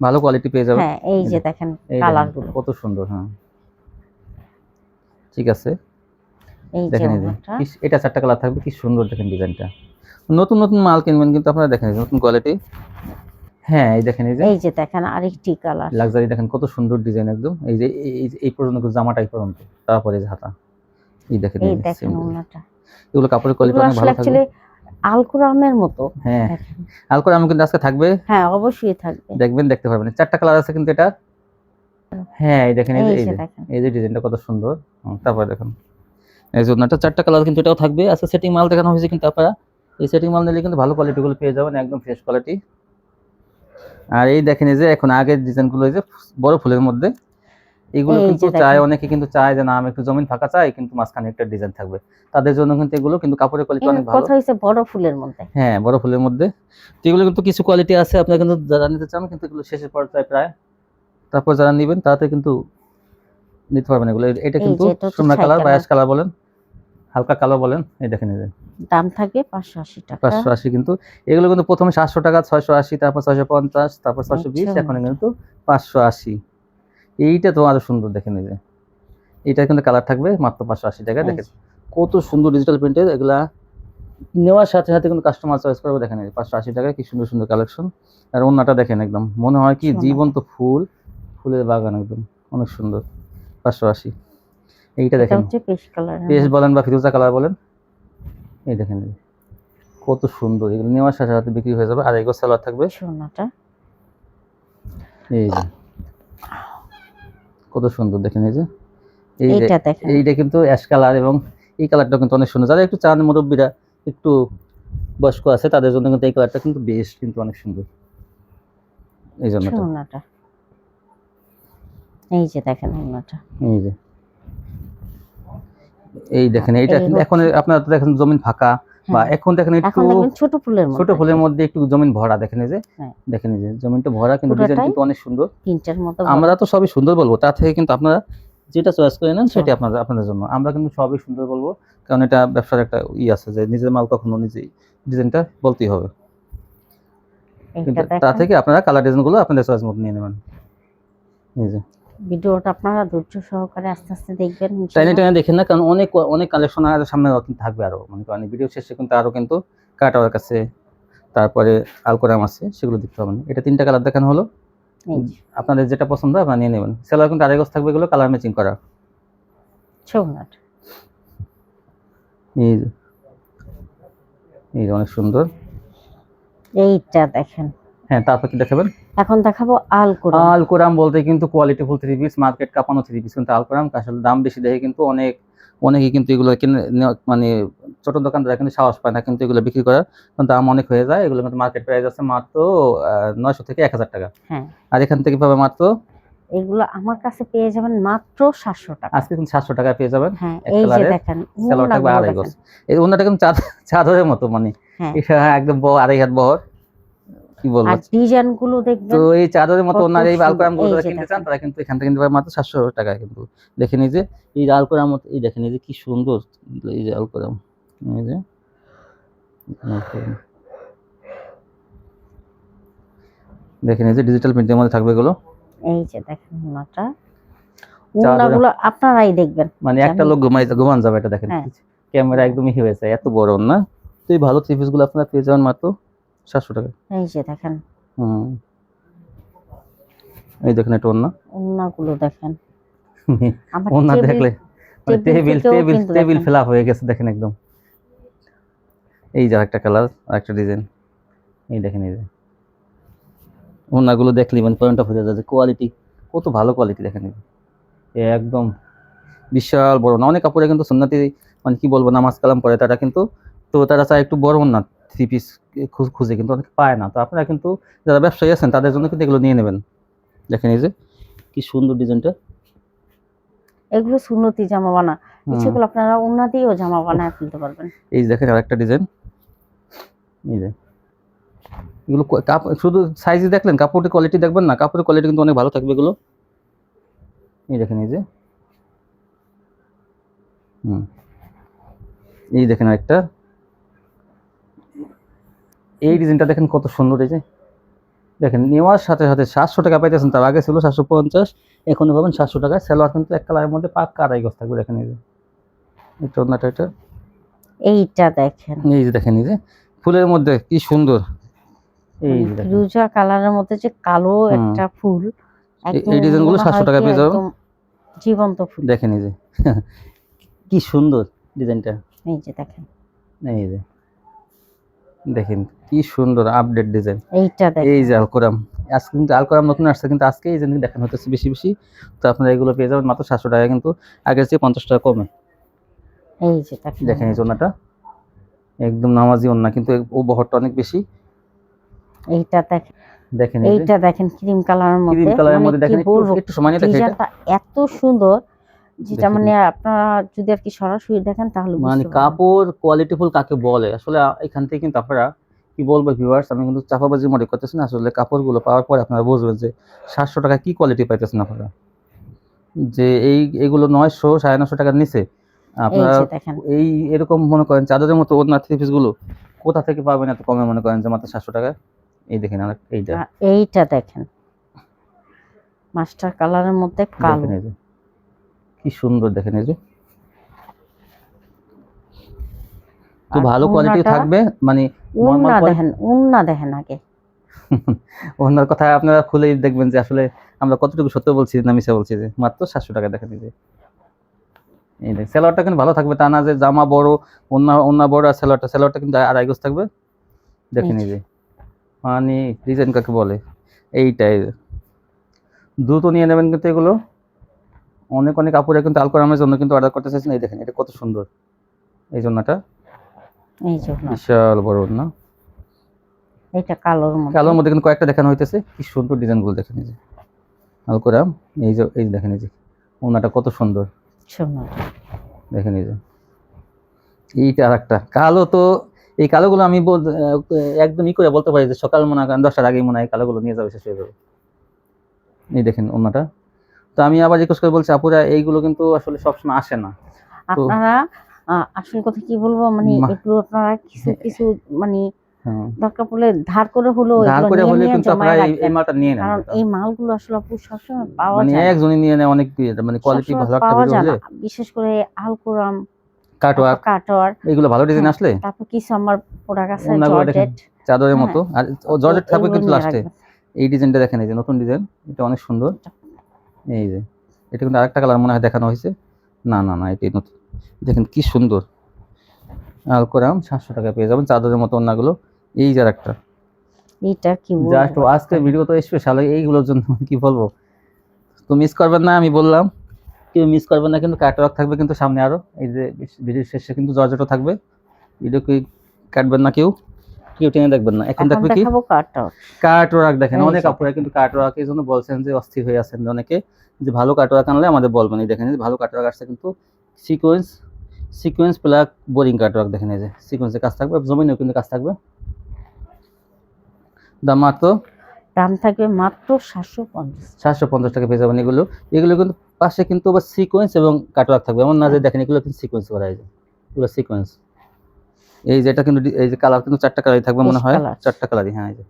ভালো কোয়ালিটি পেয়ে যাবেন। হ্যাঁ এই যে দেখেন এই কালার দেখেন গুলো, কত সুন্দর। হ্যাঁ ঠিক আছে, এই যে দেখেন ওনাটা, এটা 4টা কালার থাকবে, কি সুন্দর দেখেন ডিজাইনটা। নতুন নতুন মাল কিনবেন কিন্তু আপনারা, দেখেন নতুন কোয়ালিটি। হ্যাঁ এই দেখেন এই যে দেখেন আরেকটি কালার, লাক্সারি, দেখেন কত সুন্দর ডিজাইন একদম। এই যে এই পর্যন্ত জামাটা এই পর্যন্ত, তারপরে এই যে হাতা, এই দেখেন এই দেখেন ওনাটা। এগুলো কাপড়ের কোয়ালিটি এগুলো অনেক আসলে ভালো থাকবে। অ্যাকচুয়ালি আলকুরামের মতো। হ্যাঁ দেখেন, আলকোরা আমি কিন্তু আজকে থাকবে, হ্যাঁ অবশ্যই থাকবে। দেখবেন, দেখতে পারবেন। 4টা কালার আছে কিন্তু এটা। হ্যাঁ এই দেখেন এই যে দেখেন, এই যে ডিজাইনটা কত সুন্দর। তারপরে দেখেন এই যে ওনাটা 4টা কালার কিন্তু এটাও থাকবে। আজকে সেটিং মাল দেখানো হয়েছে, কিন্তু আপনারা এই সেটিং মাল নিলে কিন্তু ভালো কোয়ালিটি গুলো পেয়ে যাবেন, একদম ফ্রেশ কোয়ালিটি। আর এই দেখেন এই যে এখন আগের ডিজাইনগুলো, এই যে বড় ফুলের মধ্যে, এগুলো এই কিন্তু যে চায়, দেখেন। অনেকে কিন্তু চায় যে না আমি একটু জমিন ফাঁকা চাই, কিন্তু মাঝখানে একটা ডিজাইন থাকবে, তাদের জন্য কিন্তু এগুলো কিন্তু কাপড়ের কোয়ালিটি এর অনেক ভালো। কথা হইছে বড় ফুলের মধ্যে। হ্যাঁ বড় ফুলের মধ্যে, তো এগুলো কিন্তু কিছু কোয়ালিটি আছে, আপনারা কিন্তু যারা নিতে চান কিন্তু এগুলো শেষের পর্যায়ে প্রায়, তারপর যারা নেবেন তারা কিন্তু নিতে পারবেন এগুলো। এটা এই কিন্তু যে এটা হচ্ছে সোনা ছাই কালার বা কালার, অ্যাশ কালার বলেন, হালকা কালো বলেন। এই দেখেন এই যে দাম থাকবে 580 টাকা। 580, কিন্তু এগুলো কিন্তু প্রথমে 700 টাকা, 680, তারপর 650, তারপর 620, আচ্ছা, এখন কিন্তু 580। এইটা তো আরো সুন্দর, দেখেন এই যে এটা কিন্তু কালার থাকবে মাত্র 580 টাকা। এই দেখেন যে, কত সুন্দর ডিজিটাল প্রিন্টের, এগুলা নেওয়ার সাথে সাথে কিন্তু কাস্টমার চয়েস করবে। দেখেন এই 580 টাকা কি সুন্দর সুন্দর কালেকশন। আর ওন্নাটা দেখেন, একদম মনে হয় কি সোনাটা। জীবন্ত ফুল, ফুলের বাগান একদম, অনেক সুন্দর। 580। এইটা এটা দেখেন, হচ্ছে পেস্ট কালার, পেস্ট বলেন বা ফিরোজা কালার বলেন, এই দেখেন কত সুন্দর। এগুলো নেওয়ার সাথে সাথে বিক্রি হয়ে যাবে। আর এগুলো সালোয়ার থাকবে, সোনাটা। এই যে কত সুন্দর। দেখেন এই যে এই যে এইটা দেখেন, এইটা কিন্তু অ্যাশ কালার, এবং এই কালারটা কিন্তু অনেক সুন্দর। যারা একটু চান, মুরব্বীরা একটু বয়স্ক আছে, তাদের জন্য কিন্তু এই কালারটা কিন্তু বেশ কিন্তু অনেক সুন্দর। এই জন্য সোনাটা। এই যে দেখেন ওনাটা। এই যে এই দেখেন এইটা এই কিন্তু এখন হচ্ছে, আপনারা তো দেখেন জমিন ফাঁকা, বা হ্যাঁ এখন দেখেন একটু এখন দেখবেন ছোট ফুলের ছোট মধ্যে, ফুলের মধ্যে একটু জমিন ভরা। দেখেন এই যে হ্যাঁ দেখেন এই যে জমিনটা ভরা, কিন্তু ডিজাইন পুরোটাই কিন্তু অনেক সুন্দর। প্রিন্টের মতো আমরা ভরা। তো সবই সুন্দর বলবো, তার থেকে কিন্তু আপনারা যেটা চয়েস করে নেন আচ্ছা, সেটা আপনাদের আপনাদের জন্য। আমরা কিন্তু সবই সুন্দর বলবো, কারণ এটা ব্যবসার একটা আছে যে নিজের মাল কখনো নিজেই ডিজাইনটা বলতেই হবে। কিন্তু এইটা তা দেখেন। থেকে আপনারা কালার ডিজাইনগুলো আপনাদের চয়েস মতো নিয়ে নেবেন। এই যে ভিডিওটা আপনারা ধৈর্য সহকারে আস্তে আস্তে দেখবেন টাইনে ইনশাআল্লাহ। টাইনে দেখেন না, কারণ অনেক অনেক কালেকশন আর সামনে থাকবে আরো, মানে করেন ভিডিও শেষে কিন্তু আরো কিন্তু কাটার কাছে, তারপরে আলকোরাম আছে, সেগুলো দেখতে হবে না। এটা 3টা কালার দেখানো হলো, এই যে আপনাদের যেটা পছন্দ আপনারা নিয়ে নেবেন। সেলার কিন্তু আড়াই গজ থাকবে, এগুলো কালার ম্যাচিং করা। সোনাটা। এই যে এই যে অনেক সুন্দর। এইটা দেখেন। হ্যাঁ তারপর কি দেখাবেন? এখন দেখাবো আলকুরাম। আলকোরাম বলতে কিন্তু কোয়ালিটি ফুল 3 পিস, মার্কেট কাঁপানো 3 পিস কিন্তু আলকোরাম। আসলে দাম বেশি দেখে কিন্তু অনেকেই কিন্তু এগুলো কিনে মানে ছোট দোকানদাররা কিন্তু সাহস পায় না কিন্তু এগুলো বিক্রি করার, কারণ দাম অনেক হয়ে যায়। এগুলো কিন্তু মার্কেট প্রাইস আছে মাত্র 900 থেকে 1000 টাকা। হ্যাঁ আর এখান থেকে পাবে মাত্র, এগুলো আমার কাছে পেয়ে যাবেন মাত্র 700 টাকা। আজকে কিন্তু 700 টাকায় পেয়ে যাবেন। হ্যাঁ এক এই যে কালারের দেখেন সালোয়ার থাকবে ওড়নাগুলো আড়াই গজ। দেখেন। এই ওড়নাটা কিন্তু চাদরের মতো, মানে হ্যাঁ এটা একদম আড়াই হাত বহর, কি বলবো। আর ডিজাইন গুলো তো দেখবেন এই চাদরের মতো কত ওনার এই সুন্দর। আলকোরাম গুলো এই যারা যে কিনতে চান দেখেন, তারা কিন্তু এখান থেকে নিতে পারে মাত্র 700 টাকায়। কিন্তু দেখেন এই যে এই আলকোরাম, এই দেখেন এই যে কি সুন্দর, এই যে আলকোরাম, এই যে আলকোরাম। দেখেন এই যে ডিজিটাল প্রিন্টের মধ্যে থাকবে এগুলো। এই যে দেখেন ওড়নাটা। চাদরে ওড়নাগুলো আপনারাই দেখবেন। মানে একটা লোক ঘুমান যাবে, এটা দেখেন হ্যাঁ ক্যামেরা একদমই হয়েছে, এত বড় না। তো এই ভালো থ্রি পিস গুলো আপনারা পেয়ে যাবেন মাত্র 700 টাকা। এই যে দেখেন হুম এই দেখেন এটা ওড়না। ওড়নাগুলো দেখেন। আমার ওড়না টেবিল দেখলে টেবিল থেকেও কিন্তু টেবিল দেখেন। ফিল আপ হয়ে গেছে, দেখেন একদম। এই যে একটা কালার, একটা ডিজাইন, এই দেখেন এই যে ওড়নাগুলো দেখলেই মানে পয়েন্ট অফ হয়ে যাচ্ছে কোয়ালিটি, কত ভালো কোয়ালিটি। দেখেন একদম বিশাল বড় না, অনেক কাপড়ে কিন্তু সুন্নতি মানে কি বলবো নামাজ কালাম পড়ে তারা কিন্তু, তো তারা চায় একটু বড় না 3 পিস খুঁজে, কিন্তু অনেক পায় না। তো আপনারা কিন্তু যারা ব্যবসায়ী আছেন তাদের জন্য কিন্তু এগুলো নিয়ে নেবেন। দেখেন এই যে কি সুন্দর ডিজাইনটা। এগুলো সুন্নতি জামা বানা, ইচ্ছেগুলো আপনারা ওড়না দিয়েও জামা বানায় ফেলতে পারবেন। এই যে দেখেন আরেকটা ডিজাইন, এই যে এগুলো শুধু সাইজে দেখলেন, কাপড়ের কোয়ালিটি দেখবেন না, কাপড়ের কোয়ালিটি কিন্তু অনেক ভালো থাকবে এগুলো। এই দেখেন এই যে এই দেখেন একটা, এই ডিজাইনটা দেখেন কত সুন্দর। এই যে দেখেন নেওয়ার সাথে সাথে 700 টাকা পাইতেছেন, তার আগে ছিল 750, এখন পাবেন 700 টাকায়। সালোয়ার কিন্তু এক কালারের মধ্যে পাক্কা আড়াই গজ থাকবে। দেখেন এই যে এটা ওড়নাটা, এটা এইটা দেখেন, এই যে দেখেন এই যে ফুলের মধ্যে কি সুন্দর। এই যে দেখেন ফিরোজা কালারের মধ্যে যে কালো একটা ফুল, একদম এই ডিজাইনগুলো মনে 700 হয় টাকা কি পেয়ে যাবেন। একদম জীবন্ত ফুল। দেখেন এই যে কি সুন্দর ডিজাইনটা। এই যে দেখেন, এই যে দেখেন কি সুন্দর আপডেট ডিজাইন। এইটা দেখেন, এই যে আলকোরাম, আজকে কিন্তু আলকোরাম নতুন আসছে, কিন্তু আজকে এই জিনিস দেখানো হতেছে বেশি বেশি। তো আপনারা এগুলো পেয়ে যাবেন মাত্র 700 টাকা, কিন্তু আগের চেয়ে 50 টাকা কমে। এই যে দেখেন, দেখেন এই ওড়নাটা একদম নামাজি ওড়না, কিন্তু ও বহরটা অনেক বেশি। এইটা দেখেন, দেখেন এইটা দেখেন ক্রিম কালারের মধ্যে, ক্রিম কালারের মধ্যে দেখেন, কি বলবো, একটু সময় নিয়ে দেখেন, এটা ডিজাইনটা এত সুন্দর যেটা দেখেন। মানে আপনারা যদি আর কি সরাসরি দেখেন তাহলে মানে বুঝতে পারবেন। কাপড় কোয়ালিটিফুল কাকে বলে আসলে, এখান থেকে কিন্তু আপনারা কি বলবো ভিউয়ার্স, আমি কিন্তু চাপাবাজি মনে করতেছি না, আসলে কাপড়গুলো পাওয়ার পরে আপনারা বুঝবেন যে 700 টাকা কি কোয়ালিটি পাইতেছেন আপনারা। যে এগুলো 900 950 টাকার নিচে এই আপনারা যে দেখেন, এই এরকম মনে করেন চাদরের মতো ওড়না থ্রি পিস গুলো কোথা থেকে পাবেন এত কমে, মনে করেন যে মাত্র 700 টাকা। এই দেখেন এইটা, এইটা দেখেন মাস্টার কালারের মধ্যে কালো, দেখেন এই যে কি সুন্দর। দেখেন এই যে তো আর ভালো কোয়ালিটি ওড়নাটা, থাকবে, মানে ওড়না নরমাল দেখেন, ওড়না দেখেন আগে। ওনার কথা আপনারা খুলেই দেখবেন যে আসলে আমরা কতটুকু সত্য বলছি না মিথ্যা বলছি। যে মাত্র 700 টাকা দেখেন এই যে, এই দেখ সেলোয়ারটা কিন্তু ভালো থাকবে, তা না যে জামা বড় অন্য বড় আর সেলোয়ারটা কিন্তু আড়াই গজ থাকবে। দেখেন এই যে মানে ডিজাইন কাকে বলে, এইটাই দ্রুত নিয়ে নেবেন কিন্তু এগুলো। অনেক অনেক আপুরা কিন্তু আলকোরামের জন্য কিন্তু অর্ডার করতে চাইছেন। এই দেখেন এটা কত সুন্দর, এই জন্যটা এই যে ওড়না, বিশাল বড় না, এইটা কালোর মধ্যে, কালোর মধ্যে কিন্তু কয়েকটা দেখানো হইতেছে। কি সুন্দর ডিজাইনগুলো দেখেন এই যে আলকোরাম। এই যে দেখেন এই যে ওনাটা কত সুন্দর। সুন্দর। দেখেন এই যে এইটা আর একটা কালো, তো এই কালোগুলো আমি একদম করে বলতে পারি যে সকাল মনে হয় 10টার আগেই মনে হয় কালোগুলো নিয়ে যাবে, শেষ হয়ে যাবে। এই দেখেন ওনাটা। তো আমি আবার রিকোয়েস্ট করে বলছি আপুরা, এইগুলো কিন্তু আসলে সবসময় আসে না। আপনারা আসল কথা কি বলবো, মানে এগুলো আপনারা কিছু কিছু মানে দরকার পড়লে ধার করে হলেও এগুলো নিয়ে কিন্তু আপনারা এই মালটা নিয়ে নেন, কারণ এই মালগুলো আসলে আপু সবসময় পাওয়া মানে যায় না, একজনই নিয়ে নেয় অনেক, মানে কোয়ালিটি ভালো একটা পাওয়া ভিডিও যায় হলে। না, বিশেষ করে আলকোরাম, কাটওয়ার্ক এগুলো ভালো ডিজাইন আসলে। তারপর কিছু আমার প্রোডাক্ট আছে জর্জেট চাদরের মতো, আর জর্জেট থাকবে কিন্তু লাস্টে। রাখবেন। এই ডিজাইনটা দেখেন, এই যে নতুন ডিজাইন, এটা অনেক সুন্দর। এই যে এটা কিন্তু আরেকটা কালার মনে হয় দেখানো হয়েছে, না না না এটাই নতুন। দেখেন কি সুন্দর আলকোরাম, 700 টাকা পেয়ে যাবেন চাদরের মতো ওড়নাগুলো। এই যে আরেকটা, এইটা কি জাস্ট আজকে ভিডিও তো স্পেশাল এইগুলোর জন্য, কি বলবো। তো মিস করবেন না, আমি বললাম কেউ মিস করবেন না। কিন্তু কাটওয়ার্ক থাকবে কিন্তু সামনে আরো, এই যে ভিডিওর শেষে কিন্তু জর্জেটও থাকবে। ভিডিও কি কাটবেন না, কেউ টেনে দেখবেন না। এখন দেখবে কি কাটওয়ার্ক দেখেন, অনেক আপুরা কিন্তু কাটওয়ার্ক এই জন্য বলছেন যে অস্থির হয়ে আছেন অনেকে, যে ভালো কাটওয়ার্ক আনলে আমাদের বলবেন। এই দেখেন ভালো কাটওয়ার্ক আসছে কিন্তু সিকোয়েন্স প্লাস বোরিং কাটওয়ার্ক। দেখেন এই যে সিকোয়েন্সের কাজ থাকবে, জমিনেও কিন্তু কাজ থাকবে। দাম থাকবে মাত্র 750 টাকা পেয়ে যাবেন। এগুলো কিন্তু পাশে কিন্তু আবার সিকোয়েন্স এবং কাটওয়ার্ক থাকবে, এমন না যে দেখেন এগুলো কিন্তু সিকোয়েন্স করা আছে, এগুলো সিকোয়েন্স। এই যে এটা কিন্তু এই যে কালার কিন্তু 4টা কালারই থাকবে মনে হয়, 4টা কালারই। হ্যাঁ এই যে